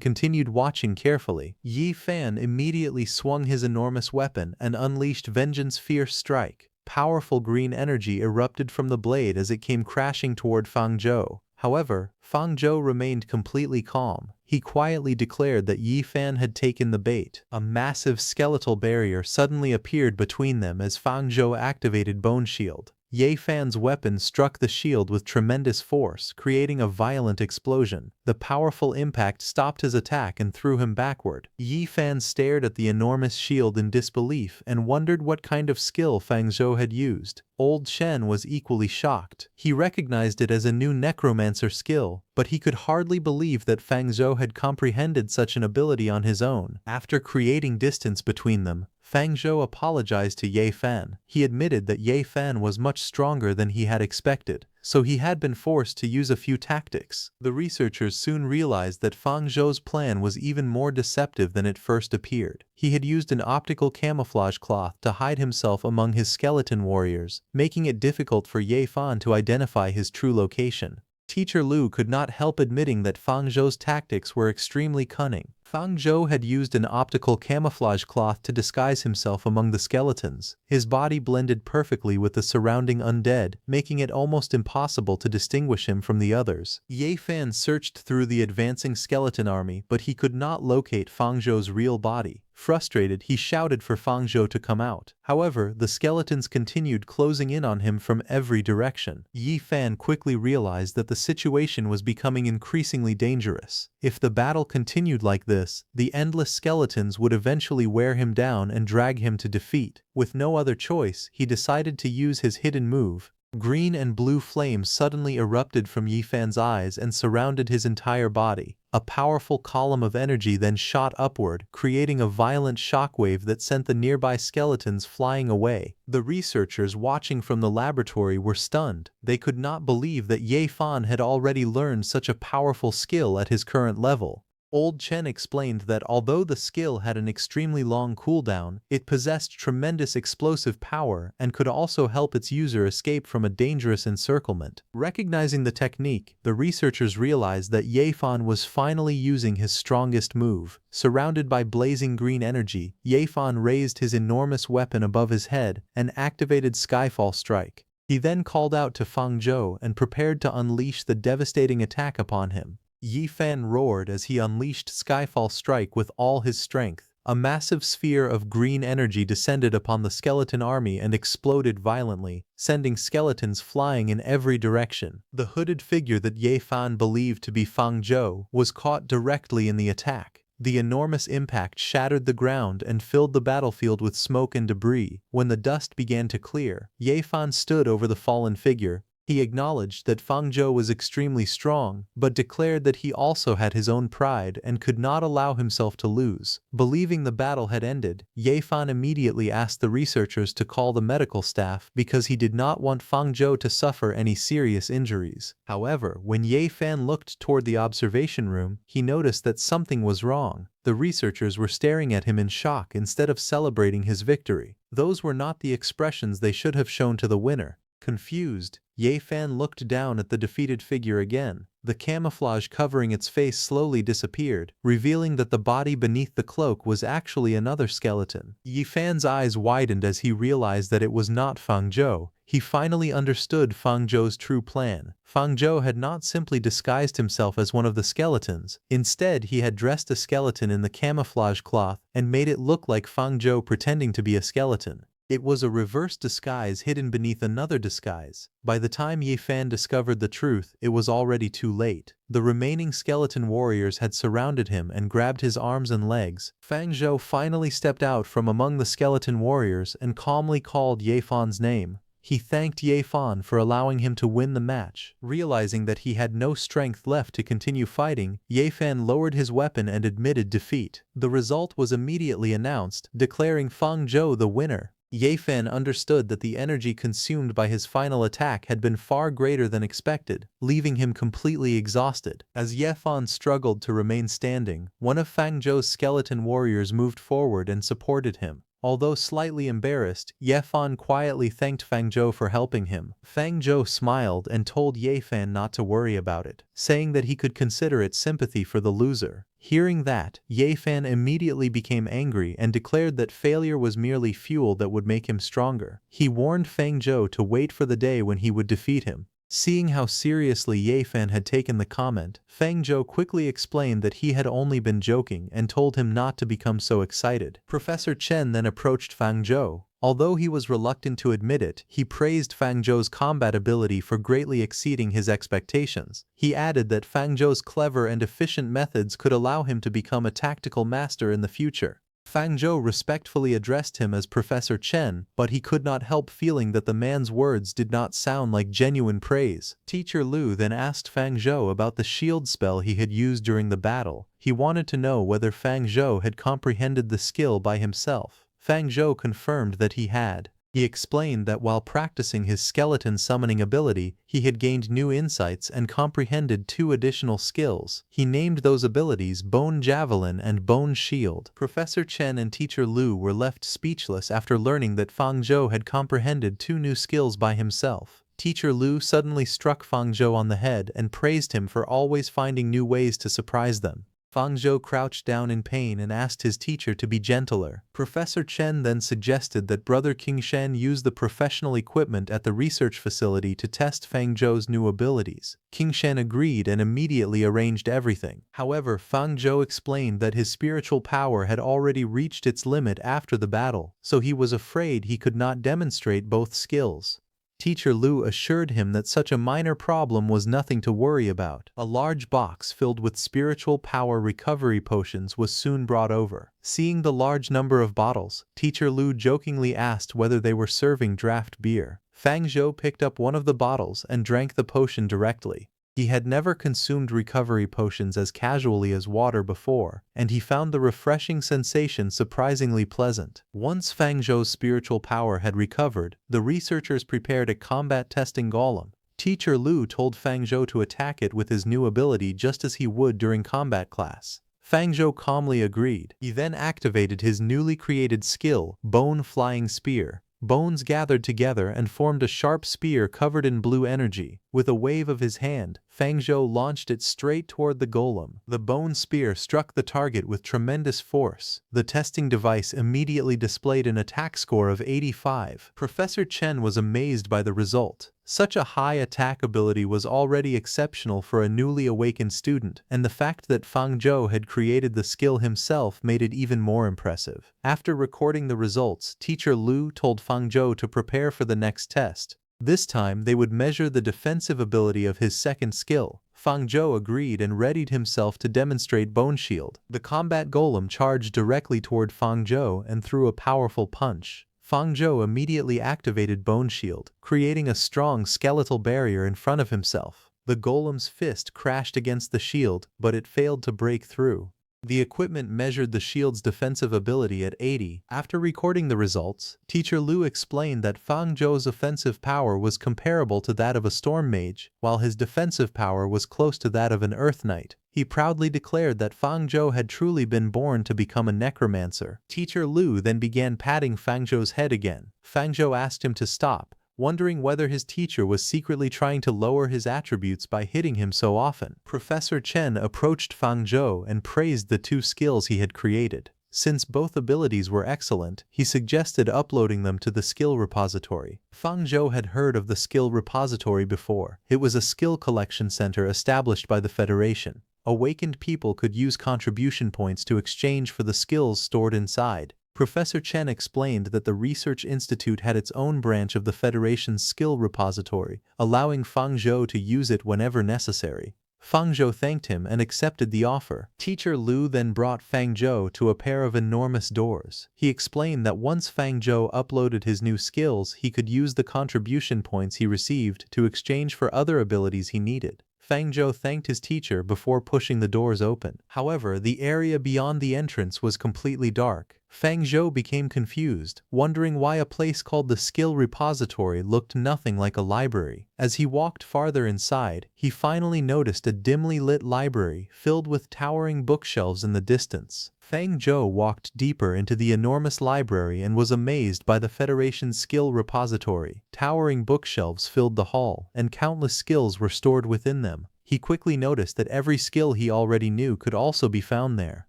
continued watching carefully. Ye Fan immediately swung his enormous weapon and unleashed Vengeance Fierce Strike. Powerful green energy erupted from the blade as it came crashing toward Fang Zhou. However, Fang Zhou remained completely calm. He quietly declared that Ye Fan had taken the bait. A massive skeletal barrier suddenly appeared between them as Fang Zhou activated Bone Shield. Ye Fan's weapon struck the shield with tremendous force, creating a violent explosion. The powerful impact stopped his attack and threw him backward. Ye Fan stared at the enormous shield in disbelief and wondered what kind of skill Fang Zhou had used. Old Chen was equally shocked. He recognized it as a new Necromancer skill, but he could hardly believe that Fang Zhou had comprehended such an ability on his own. After creating distance between them, Fang Zhou apologized to Ye Fan. He admitted that Ye Fan was much stronger than he had expected, so he had been forced to use a few tactics. The researchers soon realized that Fang Zhou's plan was even more deceptive than it first appeared. He had used an optical camouflage cloth to hide himself among his skeleton warriors, making it difficult for Ye Fan to identify his true location. Teacher Lu could not help admitting that Fang Zhou's tactics were extremely cunning. Fang Zhou had used an optical camouflage cloth to disguise himself among the skeletons. His body blended perfectly with the surrounding undead, making it almost impossible to distinguish him from the others. Ye Fan searched through the advancing skeleton army, but he could not locate Fang Zhou's real body. Frustrated, he shouted for Fang Zhou to come out. However, the skeletons continued closing in on him from every direction. Ye Fan quickly realized that the situation was becoming increasingly dangerous. If the battle continued like this, the endless skeletons would eventually wear him down and drag him to defeat. With no other choice, he decided to use his hidden move. Green and blue flames suddenly erupted from Ye Fan's eyes and surrounded his entire body. A powerful column of energy then shot upward, creating a violent shockwave that sent the nearby skeletons flying away. The researchers watching from the laboratory were stunned. They could not believe that Ye Fan had already learned such a powerful skill at his current level. Old Chen explained that although the skill had an extremely long cooldown, it possessed tremendous explosive power and could also help its user escape from a dangerous encirclement. Recognizing the technique, the researchers realized that Ye Fan was finally using his strongest move. Surrounded by blazing green energy, Ye Fan raised his enormous weapon above his head and activated Skyfall Strike. He then called out to Fang Zhou and prepared to unleash the devastating attack upon him. Ye Fan roared as he unleashed Skyfall Strike with all his strength. A massive sphere of green energy descended upon the skeleton army and exploded violently, sending skeletons flying in every direction. The hooded figure that Ye Fan believed to be Fang Zhou was caught directly in the attack. The enormous impact shattered the ground and filled the battlefield with smoke and debris. When the dust began to clear, Ye Fan stood over the fallen figure. He acknowledged that Fang Zhou was extremely strong, but declared that he also had his own pride and could not allow himself to lose. Believing the battle had ended, Ye Fan immediately asked the researchers to call the medical staff because he did not want Fang Zhou to suffer any serious injuries. However, when Ye Fan looked toward the observation room, he noticed that something was wrong. The researchers were staring at him in shock instead of celebrating his victory. Those were not the expressions they should have shown to the winner. Confused, Ye Fan looked down at the defeated figure again. The camouflage covering its face slowly disappeared, revealing that the body beneath the cloak was actually another skeleton. Ye Fan's eyes widened as he realized that it was not Fang Zhou. He finally understood Fang Zhou's true plan. Fang Zhou had not simply disguised himself as one of the skeletons. Instead, he had dressed a skeleton in the camouflage cloth and made it look like Fang Zhou pretending to be a skeleton. It was a reverse disguise hidden beneath another disguise. By the time Ye Fan discovered the truth, it was already too late. The remaining skeleton warriors had surrounded him and grabbed his arms and legs. Fang Zhou finally stepped out from among the skeleton warriors and calmly called Ye Fan's name. He thanked Ye Fan for allowing him to win the match. Realizing that he had no strength left to continue fighting, Ye Fan lowered his weapon and admitted defeat. The result was immediately announced, declaring Fang Zhou the winner. Ye Fan understood that the energy consumed by his final attack had been far greater than expected, leaving him completely exhausted. As Ye Fan struggled to remain standing, one of Fang Zhou's skeleton warriors moved forward and supported him. Although slightly embarrassed, Ye Fan quietly thanked Fang Zhou for helping him. Fang Zhou smiled and told Ye Fan not to worry about it, saying that he could consider it sympathy for the loser. Hearing that, Ye Fan immediately became angry and declared that failure was merely fuel that would make him stronger. He warned Fang Zhou to wait for the day when he would defeat him. Seeing how seriously Ye Fan had taken the comment, Fang Zhou quickly explained that he had only been joking and told him not to become so excited. Professor Chen then approached Fang Zhou. Although he was reluctant to admit it, he praised Fang Zhou's combat ability for greatly exceeding his expectations. He added that Fang Zhou's clever and efficient methods could allow him to become a tactical master in the future. Fang Zhou respectfully addressed him as Professor Chen, but he could not help feeling that the man's words did not sound like genuine praise. Teacher Lu then asked Fang Zhou about the shield spell he had used during the battle. He wanted to know whether Fang Zhou had comprehended the skill by himself. Fang Zhou confirmed that he had. He explained that while practicing his skeleton summoning ability, he had gained new insights and comprehended 2 additional skills. He named those abilities Bone Javelin and Bone Shield. Professor Chen and Teacher Lu were left speechless after learning that Fang Zhou had comprehended 2 new skills by himself. Teacher Lu suddenly struck Fang Zhou on the head and praised him for always finding new ways to surprise them. Fang Zhou crouched down in pain and asked his teacher to be gentler. Professor Chen then suggested that Brother King Shen use the professional equipment at the research facility to test Fang Zhou's new abilities. King Shen agreed and immediately arranged everything. However, Fang Zhou explained that his spiritual power had already reached its limit after the battle, so he was afraid he could not demonstrate both skills. Teacher Lu assured him that such a minor problem was nothing to worry about. A large box filled with spiritual power recovery potions was soon brought over. Seeing the large number of bottles, Teacher Lu jokingly asked whether they were serving draft beer. Fang Zhou picked up one of the bottles and drank the potion directly. He had never consumed recovery potions as casually as water before, and he found the refreshing sensation surprisingly pleasant. Once Fang Zhou's spiritual power had recovered, the researchers prepared a combat testing golem. Teacher Lu told Fang Zhou to attack it with his new ability just as he would during combat class. Fang Zhou calmly agreed. He then activated his newly created skill, Bone Flying Spear. Bones gathered together and formed a sharp spear covered in blue energy. With a wave of his hand, Fang Zhou launched it straight toward the golem. The bone spear struck the target with tremendous force. The testing device immediately displayed an attack score of 85. Professor Chen was amazed by the result. Such a high attack ability was already exceptional for a newly awakened student, and the fact that Fang Zhou had created the skill himself made it even more impressive. After recording the results, Teacher Lu told Fang Zhou to prepare for the next test. This time they would measure the defensive ability of his second skill. Fang Zhou agreed and readied himself to demonstrate Bone Shield. The combat golem charged directly toward Fang Zhou and threw a powerful punch. Fang Zhou immediately activated Bone Shield, creating a strong skeletal barrier in front of himself. The golem's fist crashed against the shield, but it failed to break through. The equipment measured the shield's defensive ability at 80. After recording the results, Teacher Lu explained that Fang Zhou's offensive power was comparable to that of a storm mage, while his defensive power was close to that of an earth knight. He proudly declared that Fang Zhou had truly been born to become a necromancer. Teacher Lu then began patting Fang Zhou's head again. Fang Zhou asked him to stop, wondering whether his teacher was secretly trying to lower his attributes by hitting him so often. Professor Chen approached Fang Zhou and praised the two skills he had created. Since both abilities were excellent, he suggested uploading them to the skill repository. Fang Zhou had heard of the skill repository before. It was a skill collection center established by the Federation. Awakened people could use contribution points to exchange for the skills stored inside. Professor Chen explained that the Research Institute had its own branch of the Federation's skill repository, allowing Fang Zhou to use it whenever necessary. Fang Zhou thanked him and accepted the offer. Teacher Lu then brought Fang Zhou to a pair of enormous doors. He explained that once Fang Zhou uploaded his new skills, he could use the contribution points he received to exchange for other abilities he needed. Fang Zhou thanked his teacher before pushing the doors open. However, the area beyond the entrance was completely dark. Fang Zhou became confused, wondering why a place called the Skill Repository looked nothing like a library. As he walked farther inside, he finally noticed a dimly lit library filled with towering bookshelves in the distance. Fang Zhou walked deeper into the enormous library and was amazed by the Federation's skill repository. Towering bookshelves filled the hall, and countless skills were stored within them. He quickly noticed that every skill he already knew could also be found there.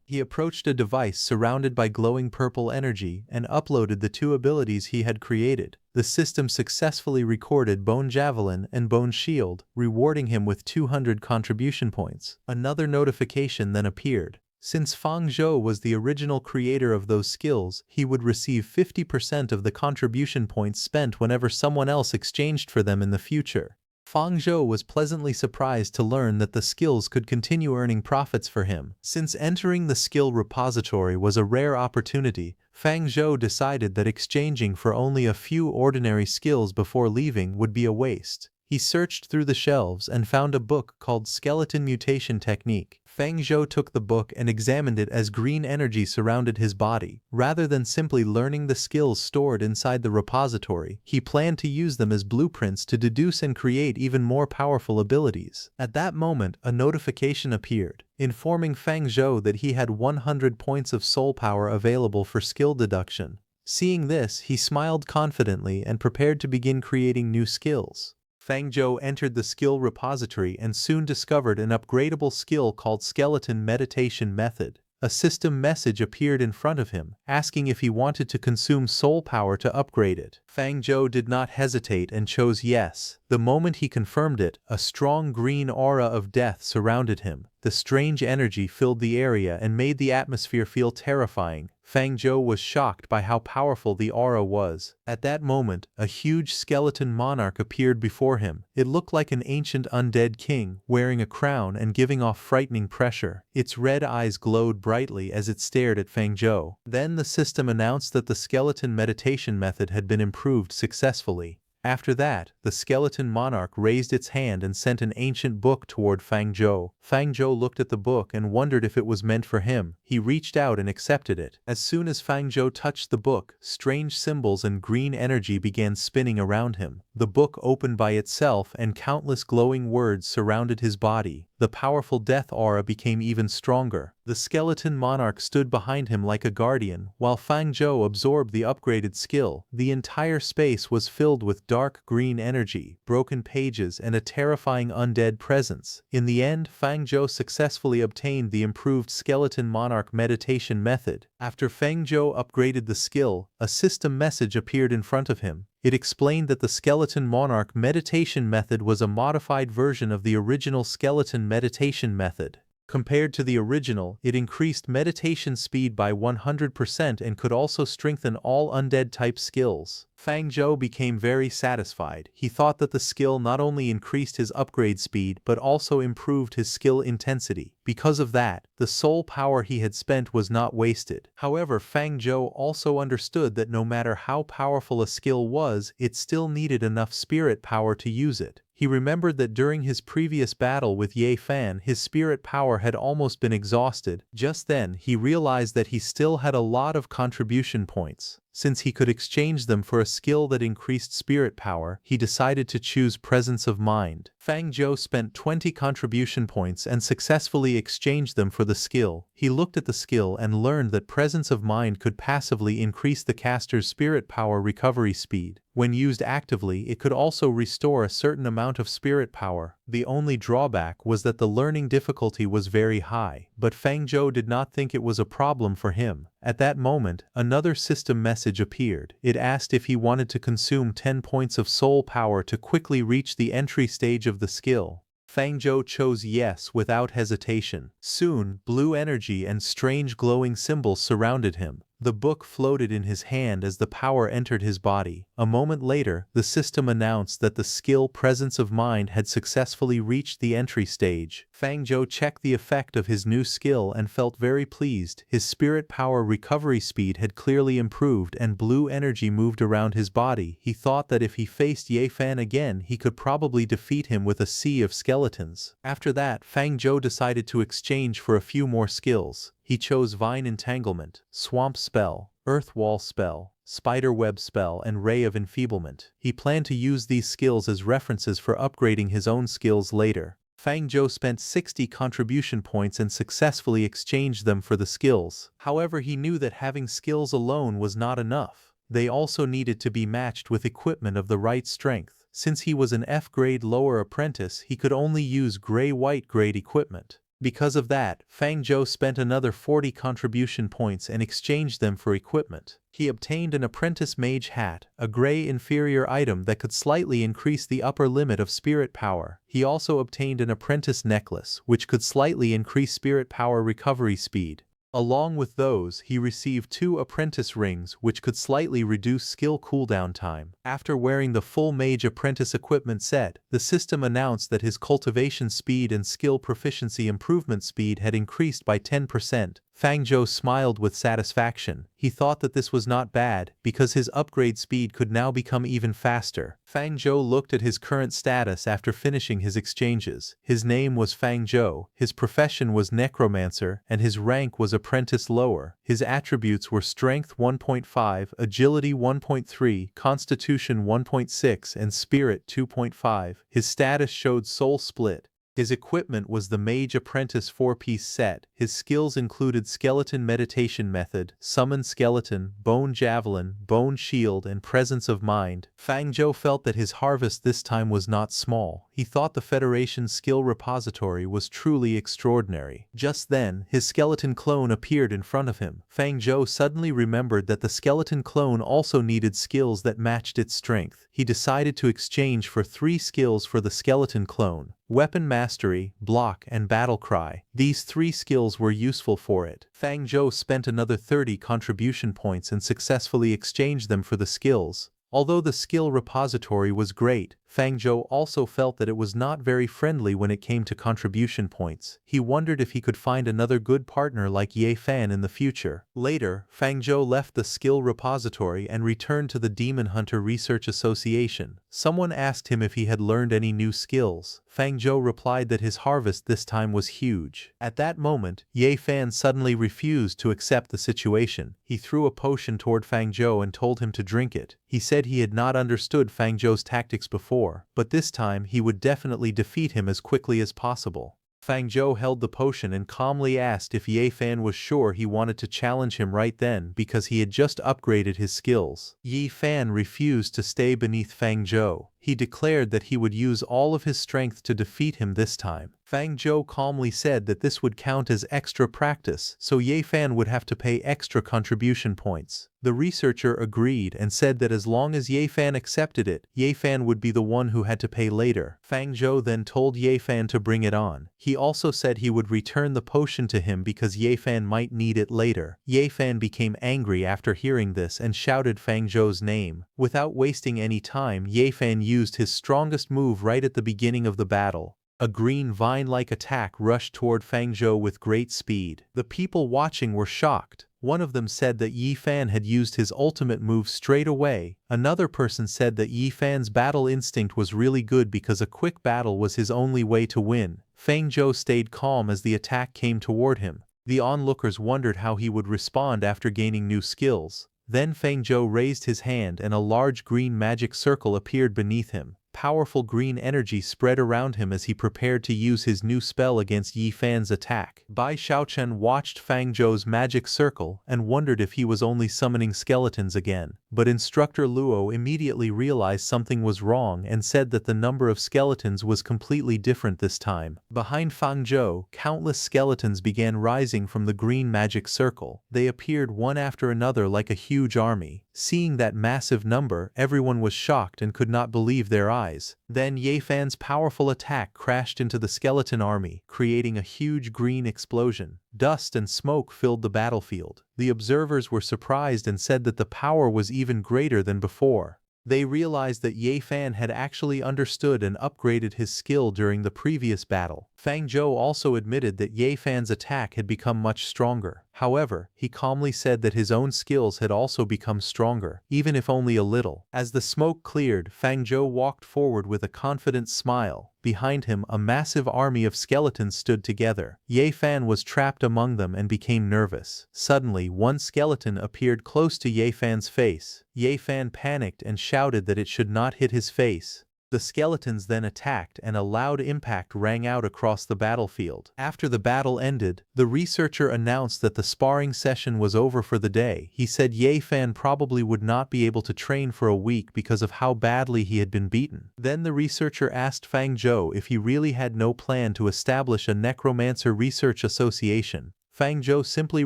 He approached a device surrounded by glowing purple energy and uploaded the two abilities he had created. The system successfully recorded Bone Javelin and Bone Shield, rewarding him with 200 contribution points. Another notification then appeared. Since Fang Zhou was the original creator of those skills, he would receive 50% of the contribution points spent whenever someone else exchanged for them in the future. Fang Zhou was pleasantly surprised to learn that the skills could continue earning profits for him. Since entering the skill repository was a rare opportunity, Fang Zhou decided that exchanging for only a few ordinary skills before leaving would be a waste. He searched through the shelves and found a book called Skeleton Mutation Technique. Fang Zhou took the book and examined it as green energy surrounded his body. Rather than simply learning the skills stored inside the repository, he planned to use them as blueprints to deduce and create even more powerful abilities. At that moment, a notification appeared, informing Fang Zhou that he had 100 points of soul power available for skill deduction. Seeing this, he smiled confidently and prepared to begin creating new skills. Fang Zhou entered the skill repository and soon discovered an upgradable skill called Skeleton Meditation Method. A system message appeared in front of him, asking if he wanted to consume soul power to upgrade it. Fang Zhou did not hesitate and chose yes. The moment he confirmed it, a strong green aura of death surrounded him. The strange energy filled the area and made the atmosphere feel terrifying. Fang Zhou was shocked by how powerful the aura was. At that moment, a huge skeleton monarch appeared before him. It looked like an ancient undead king, wearing a crown and giving off frightening pressure. Its red eyes glowed brightly as it stared at Fang Zhou. Then the system announced that the skeleton meditation method had been improved successfully. After that, the skeleton monarch raised its hand and sent an ancient book toward Fang Zhou. Fang Zhou looked at the book and wondered if it was meant for him. He reached out and accepted it. As soon as Fang Zhou touched the book, strange symbols and green energy began spinning around him. The book opened by itself and countless glowing words surrounded his body. The powerful death aura became even stronger. The skeleton monarch stood behind him like a guardian, while Fang Zhou absorbed the upgraded skill. The entire space was filled with dark green energy, broken pages, and a terrifying undead presence. In the end, Fang Zhou successfully obtained the improved Skeleton Monarch meditation method. After Fang Zhou upgraded the skill, a system message appeared in front of him. It explained that the Skeleton Monarch meditation method was a modified version of the original skeleton meditation method. Compared to the original, it increased meditation speed by 100% and could also strengthen all undead-type skills. Fang Zhou became very satisfied. He thought that the skill not only increased his upgrade speed but also improved his skill intensity. Because of that, the soul power he had spent was not wasted. However, Fang Zhou also understood that no matter how powerful a skill was, it still needed enough spirit power to use it. He remembered that during his previous battle with Ye Fan, his spirit power had almost been exhausted. Just then, he realized that he still had a lot of contribution points. Since he could exchange them for a skill that increased spirit power, he decided to choose Presence of Mind. Fang Zhou spent 20 contribution points and successfully exchanged them for the skill. He looked at the skill and learned that Presence of Mind could passively increase the caster's spirit power recovery speed. When used actively, it could also restore a certain amount of spirit power. The only drawback was that the learning difficulty was very high, but Fang Zhou did not think it was a problem for him. At that moment, another system message appeared. It asked if he wanted to consume 10 points of soul power to quickly reach the entry stage of the skill. Fang Zhou chose yes without hesitation. Soon, blue energy and strange glowing symbols surrounded him. The book floated in his hand as the power entered his body. A moment later, the system announced that the skill Presence of Mind had successfully reached the entry stage. Fang Zhou checked the effect of his new skill and felt very pleased. His spirit power recovery speed had clearly improved and blue energy moved around his body. He thought that if he faced Ye Fan again, he could probably defeat him with a sea of skeletons. After that, Fang Zhou decided to exchange for a few more skills. He chose Vine Entanglement, Swamp Spell, Earth Wall Spell, Spider Web Spell, and Ray of Enfeeblement. He planned to use these skills as references for upgrading his own skills later. Fang Zhou spent 60 contribution points and successfully exchanged them for the skills. However, he knew that having skills alone was not enough. They also needed to be matched with equipment of the right strength. Since he was an F-grade lower apprentice, he could only use gray-white grade equipment. Because of that, Fang Zhou spent another 40 contribution points and exchanged them for equipment. He obtained an apprentice mage hat, a gray inferior item that could slightly increase the upper limit of spirit power. He also obtained an apprentice necklace, which could slightly increase spirit power recovery speed. Along with those, he received 2 apprentice rings which could slightly reduce skill cooldown time. After wearing the full mage apprentice equipment set, the system announced that his cultivation speed and skill proficiency improvement speed had increased by 10%. Fang Zhou smiled with satisfaction. He thought that this was not bad, because his upgrade speed could now become even faster. Fang Zhou looked at his current status after finishing his exchanges. His name was Fang Zhou, his profession was Necromancer, and his rank was Apprentice Lower. His attributes were Strength 1.5, Agility 1.3, Constitution 1.6, and Spirit 2.5. His status showed Soul Split. His equipment was the Mage Apprentice 4-piece set. His skills included Skeleton Meditation Method, Summon Skeleton, Bone Javelin, Bone Shield, and Presence of Mind. Fang Zhou felt that his harvest this time was not small. He thought the Federation's skill repository was truly extraordinary. Just then, his skeleton clone appeared in front of him. Fang Zhou suddenly remembered that the skeleton clone also needed skills that matched its strength. He decided to exchange for 3 skills for the skeleton clone: Weapon Mastery, Block, and Battle Cry. These 3 skills were useful for it. Fang Zhou spent another 30 contribution points and successfully exchanged them for the skills. Although the skill repository was great, Fang Zhou also felt that it was not very friendly when it came to contribution points. He wondered if he could find another good partner like Ye Fan in the future. Later, Fang Zhou left the skill repository and returned to the Demon Hunter Research Association. Someone asked him if he had learned any new skills. Fang Zhou replied that his harvest this time was huge. At that moment, Ye Fan suddenly refused to accept the situation. He threw a potion toward Fang Zhou and told him to drink it. He said he had not understood Fang Zhou's tactics before, but this time he would definitely defeat him as quickly as possible. Fang Zhou held the potion and calmly asked if Ye Fan was sure he wanted to challenge him right then because he had just upgraded his skills. Ye Fan refused to stay beneath Fang Zhou. He declared that he would use all of his strength to defeat him this time. Fang Zhou calmly said that this would count as extra practice, so Ye Fan would have to pay extra contribution points. The researcher agreed and said that as long as Ye Fan accepted it, Ye Fan would be the one who had to pay later. Fang Zhou then told Ye Fan to bring it on. He also said he would return the potion to him because Ye Fan might need it later. Ye Fan became angry after hearing this and shouted Fang Zhou's name. Without wasting any time, Ye Fan used his strongest move right at the beginning of the battle. A green vine-like attack rushed toward Fang Zhou with great speed. The people watching were shocked. One of them said that Ye Fan had used his ultimate move straight away. Another person said that Ye Fan's battle instinct was really good because a quick battle was his only way to win. Fang Zhou stayed calm as the attack came toward him. The onlookers wondered how he would respond after gaining new skills. Then Fang Zhou raised his hand and a large green magic circle appeared beneath him. Powerful green energy spread around him as he prepared to use his new spell against Ye Fan's attack. Bai Xiaochen watched Fang Zhou's magic circle and wondered if he was only summoning skeletons again. But Instructor Luo immediately realized something was wrong and said that the number of skeletons was completely different this time. Behind Fang Zhou, countless skeletons began rising from the green magic circle. They appeared one after another like a huge army. Seeing that massive number, everyone was shocked and could not believe their eyes. Then Ye Fan's powerful attack crashed into the skeleton army, creating a huge green explosion. Dust and smoke filled the battlefield. The observers were surprised and said that the power was even greater than before. They realized that Ye Fan had actually understood and upgraded his skill during the previous battle. Fang Zhou also admitted that Ye Fan's attack had become much stronger. However, he calmly said that his own skills had also become stronger, even if only a little. As the smoke cleared, Fang Zhou walked forward with a confident smile. Behind him, a massive army of skeletons stood together. Ye Fan was trapped among them and became nervous. Suddenly, one skeleton appeared close to Ye Fan's face. Ye Fan panicked and shouted that it should not hit his face. The skeletons then attacked and a loud impact rang out across the battlefield. After the battle ended, the researcher announced that the sparring session was over for the day. He said Ye Fan probably would not be able to train for a week because of how badly he had been beaten. Then the researcher asked Fang Zhou if he really had no plan to establish a Necromancer Research Association. Fang Zhou simply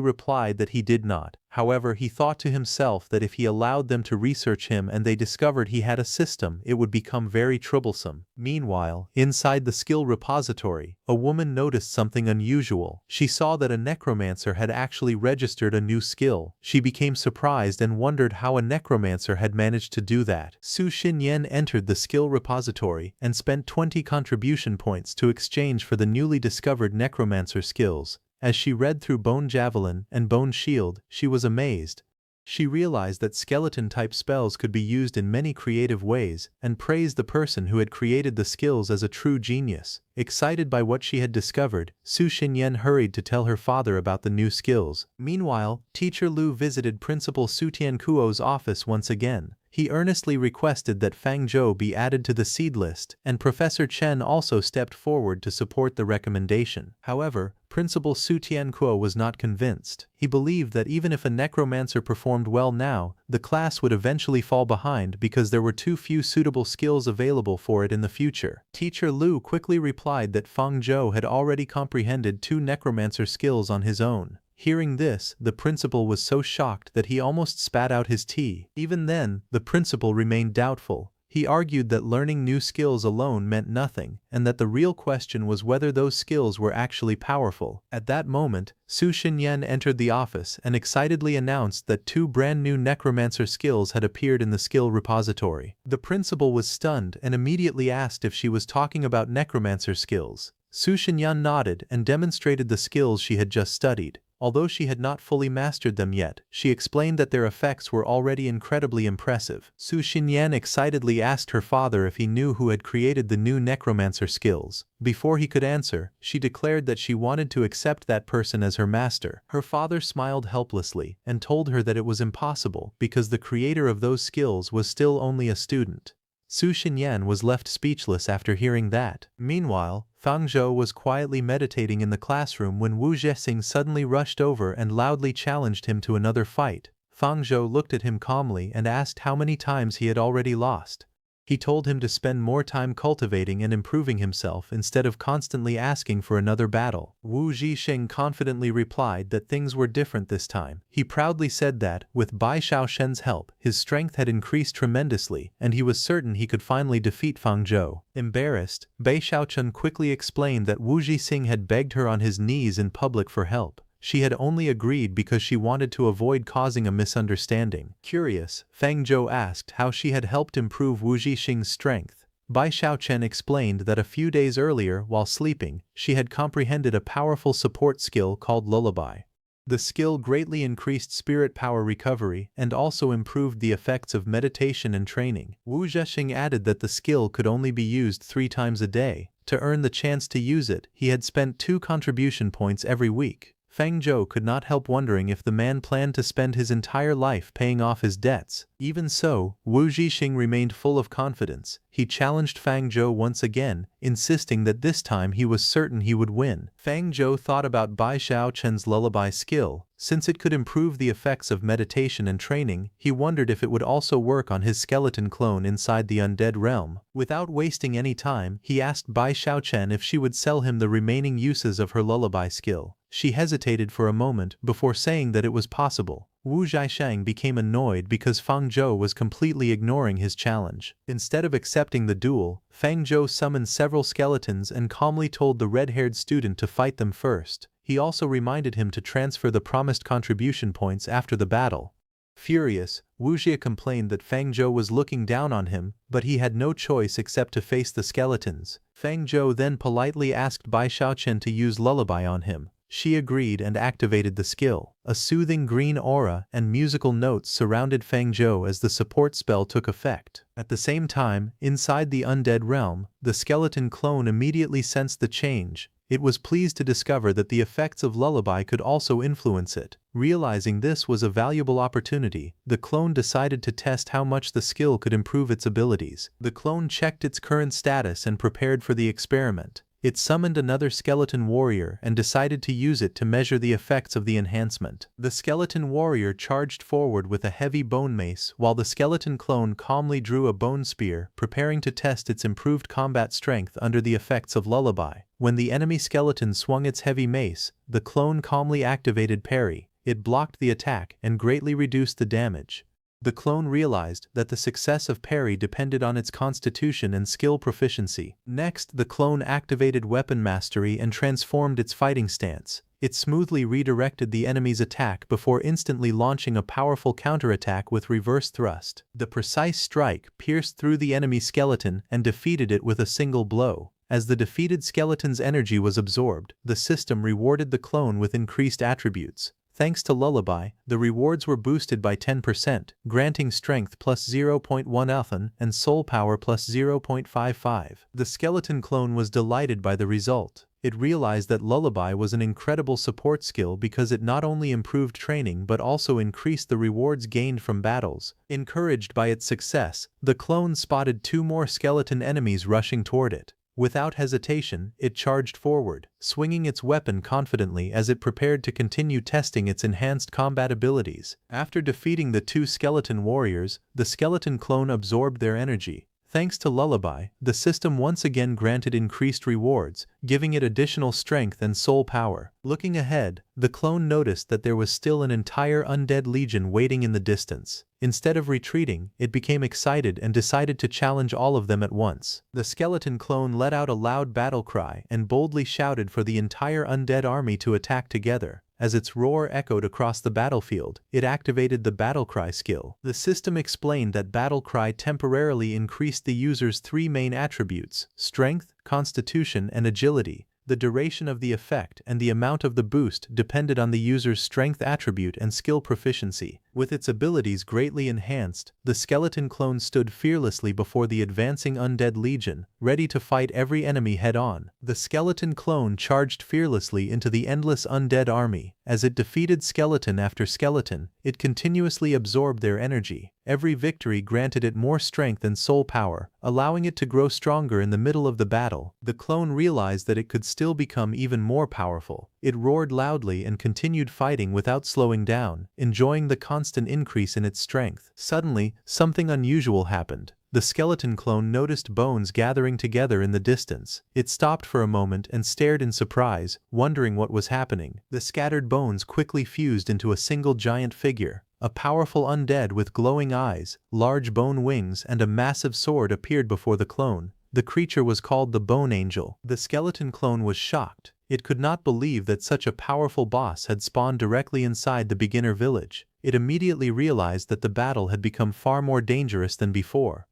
replied that he did not. However, he thought to himself that if he allowed them to research him and they discovered he had a system, it would become very troublesome. Meanwhile, inside the skill repository, a woman noticed something unusual. She saw that a necromancer had actually registered a new skill. She became surprised and wondered how a necromancer had managed to do that. Su Xinyan entered the skill repository and spent 20 contribution points to exchange for the newly discovered necromancer skills. As she read through Bone Javelin and Bone Shield, she was amazed. She realized that skeleton-type spells could be used in many creative ways and praised the person who had created the skills as a true genius. Excited by what she had discovered, Su Xinyan hurried to tell her father about the new skills. Meanwhile, Teacher Lu visited Principal Su Tiankuo's office once again. He earnestly requested that Fang Zhou be added to the seed list, and Professor Chen also stepped forward to support the recommendation. However, Principal Su Tiankuo was not convinced. He believed that even if a necromancer performed well now, the class would eventually fall behind because there were too few suitable skills available for it in the future. Teacher Lu quickly replied that Fang Zhou had already comprehended 2 necromancer skills on his own. Hearing this, the principal was so shocked that he almost spat out his tea. Even then, the principal remained doubtful. He argued that learning new skills alone meant nothing, and that the real question was whether those skills were actually powerful. At that moment, Su Xinyan entered the office and excitedly announced that 2 brand new necromancer skills had appeared in the skill repository. The principal was stunned and immediately asked if she was talking about necromancer skills. Su Xinyan nodded and demonstrated the skills she had just studied. Although she had not fully mastered them yet, she explained that their effects were already incredibly impressive. Su Xinyan excitedly asked her father if he knew who had created the new necromancer skills. Before he could answer, she declared that she wanted to accept that person as her master. Her father smiled helplessly and told her that it was impossible because the creator of those skills was still only a student. Su Xinyan was left speechless after hearing that. Meanwhile, Fang Zhou was quietly meditating in the classroom when Wu Zhexing suddenly rushed over and loudly challenged him to another fight. Fang Zhou looked at him calmly and asked how many times he had already lost. He told him to spend more time cultivating and improving himself instead of constantly asking for another battle. Wu Zhixing confidently replied that things were different this time. He proudly said that, with Bai Shaoshen's help, his strength had increased tremendously, and he was certain he could finally defeat Fang Zhou. Embarrassed, Bai Shaochen quickly explained that Wu Zhixing had begged her on his knees in public for help. She had only agreed because she wanted to avoid causing a misunderstanding. Curious, Fang Zhou asked how she had helped improve Wu Zhixing's strength. Bai Shaochen explained that a few days earlier, while sleeping, she had comprehended a powerful support skill called Lullaby. The skill greatly increased spirit power recovery and also improved the effects of meditation and training. Wu Zhixing added that the skill could only be used 3 times a day. To earn the chance to use it, he had spent 2 contribution points every week. Fang Zhou could not help wondering if the man planned to spend his entire life paying off his debts. Even so, Wu Zhixing remained full of confidence. He challenged Fang Zhou once again, insisting that this time he was certain he would win. Fang Zhou thought about Bai Shaochen's lullaby skill. Since it could improve the effects of meditation and training, he wondered if it would also work on his skeleton clone inside the undead realm. Without wasting any time, he asked Bai Shaochen if she would sell him the remaining uses of her lullaby skill. She hesitated for a moment before saying that it was possible. Wu Zhixing became annoyed because Fang Zhou was completely ignoring his challenge. Instead of accepting the duel, Fang Zhou summoned several skeletons and calmly told the red-haired student to fight them first. He also reminded him to transfer the promised contribution points after the battle. Furious, Wu Zhi complained that Fang Zhou was looking down on him, but he had no choice except to face the skeletons. Fang Zhou then politely asked Bai Shaochen to use Lullaby on him. She agreed and activated the skill. A soothing green aura and musical notes surrounded Fang Zhou as the support spell took effect. At the same time, inside the undead realm, the skeleton clone immediately sensed the change. It was pleased to discover that the effects of Lullaby could also influence it. Realizing this was a valuable opportunity, the clone decided to test how much the skill could improve its abilities. The clone checked its current status and prepared for the experiment. It summoned another skeleton warrior and decided to use it to measure the effects of the enhancement. The skeleton warrior charged forward with a heavy bone mace while the skeleton clone calmly drew a bone spear, preparing to test its improved combat strength under the effects of Lullaby. When the enemy skeleton swung its heavy mace, the clone calmly activated Parry. It blocked the attack and greatly reduced the damage. The clone realized that the success of parry depended on its constitution and skill proficiency. Next, the clone activated weapon mastery and transformed its fighting stance. It smoothly redirected the enemy's attack before instantly launching a powerful counterattack with reverse thrust. The precise strike pierced through the enemy skeleton and defeated it with a single blow. As the defeated skeleton's energy was absorbed, the system rewarded the clone with increased attributes. Thanks to Lullaby, the rewards were boosted by 10%, granting strength plus 0.1 Athen and soul power plus 0.55. The skeleton clone was delighted by the result. It realized that Lullaby was an incredible support skill because it not only improved training but also increased the rewards gained from battles. Encouraged by its success, the clone spotted 2 more skeleton enemies rushing toward it. Without hesitation, it charged forward, swinging its weapon confidently as it prepared to continue testing its enhanced combat abilities. After defeating the 2 skeleton warriors, the skeleton clone absorbed their energy. Thanks to Lullaby, the system once again granted increased rewards, giving it additional strength and soul power. Looking ahead, the clone noticed that there was still an entire undead legion waiting in the distance. Instead of retreating, it became excited and decided to challenge all of them at once. The skeleton clone let out a loud battle cry and boldly shouted for the entire undead army to attack together. As its roar echoed across the battlefield, it activated the battle cry skill. The system explained that battle cry temporarily increased the user's 3 main attributes: strength, constitution, and agility. The duration of the effect and the amount of the boost depended on the user's strength attribute and skill proficiency. With its abilities greatly enhanced, the skeleton clone stood fearlessly before the advancing undead legion, ready to fight every enemy head-on. The skeleton clone charged fearlessly into the endless undead army. As it defeated skeleton after skeleton, it continuously absorbed their energy. Every victory granted it more strength and soul power, allowing it to grow stronger in the middle of the battle. The clone realized that it could still become even more powerful. It roared loudly and continued fighting without slowing down, enjoying the constant increase in its strength. Suddenly, something unusual happened. The skeleton clone noticed bones gathering together in the distance. It stopped for a moment and stared in surprise, wondering what was happening. The scattered bones quickly fused into a single giant figure. A powerful undead with glowing eyes, large bone wings, and a massive sword appeared before the clone. The creature was called the Bone Angel. The skeleton clone was shocked. It could not believe that such a powerful boss had spawned directly inside the beginner village. It immediately realized that the battle had become far more dangerous than before.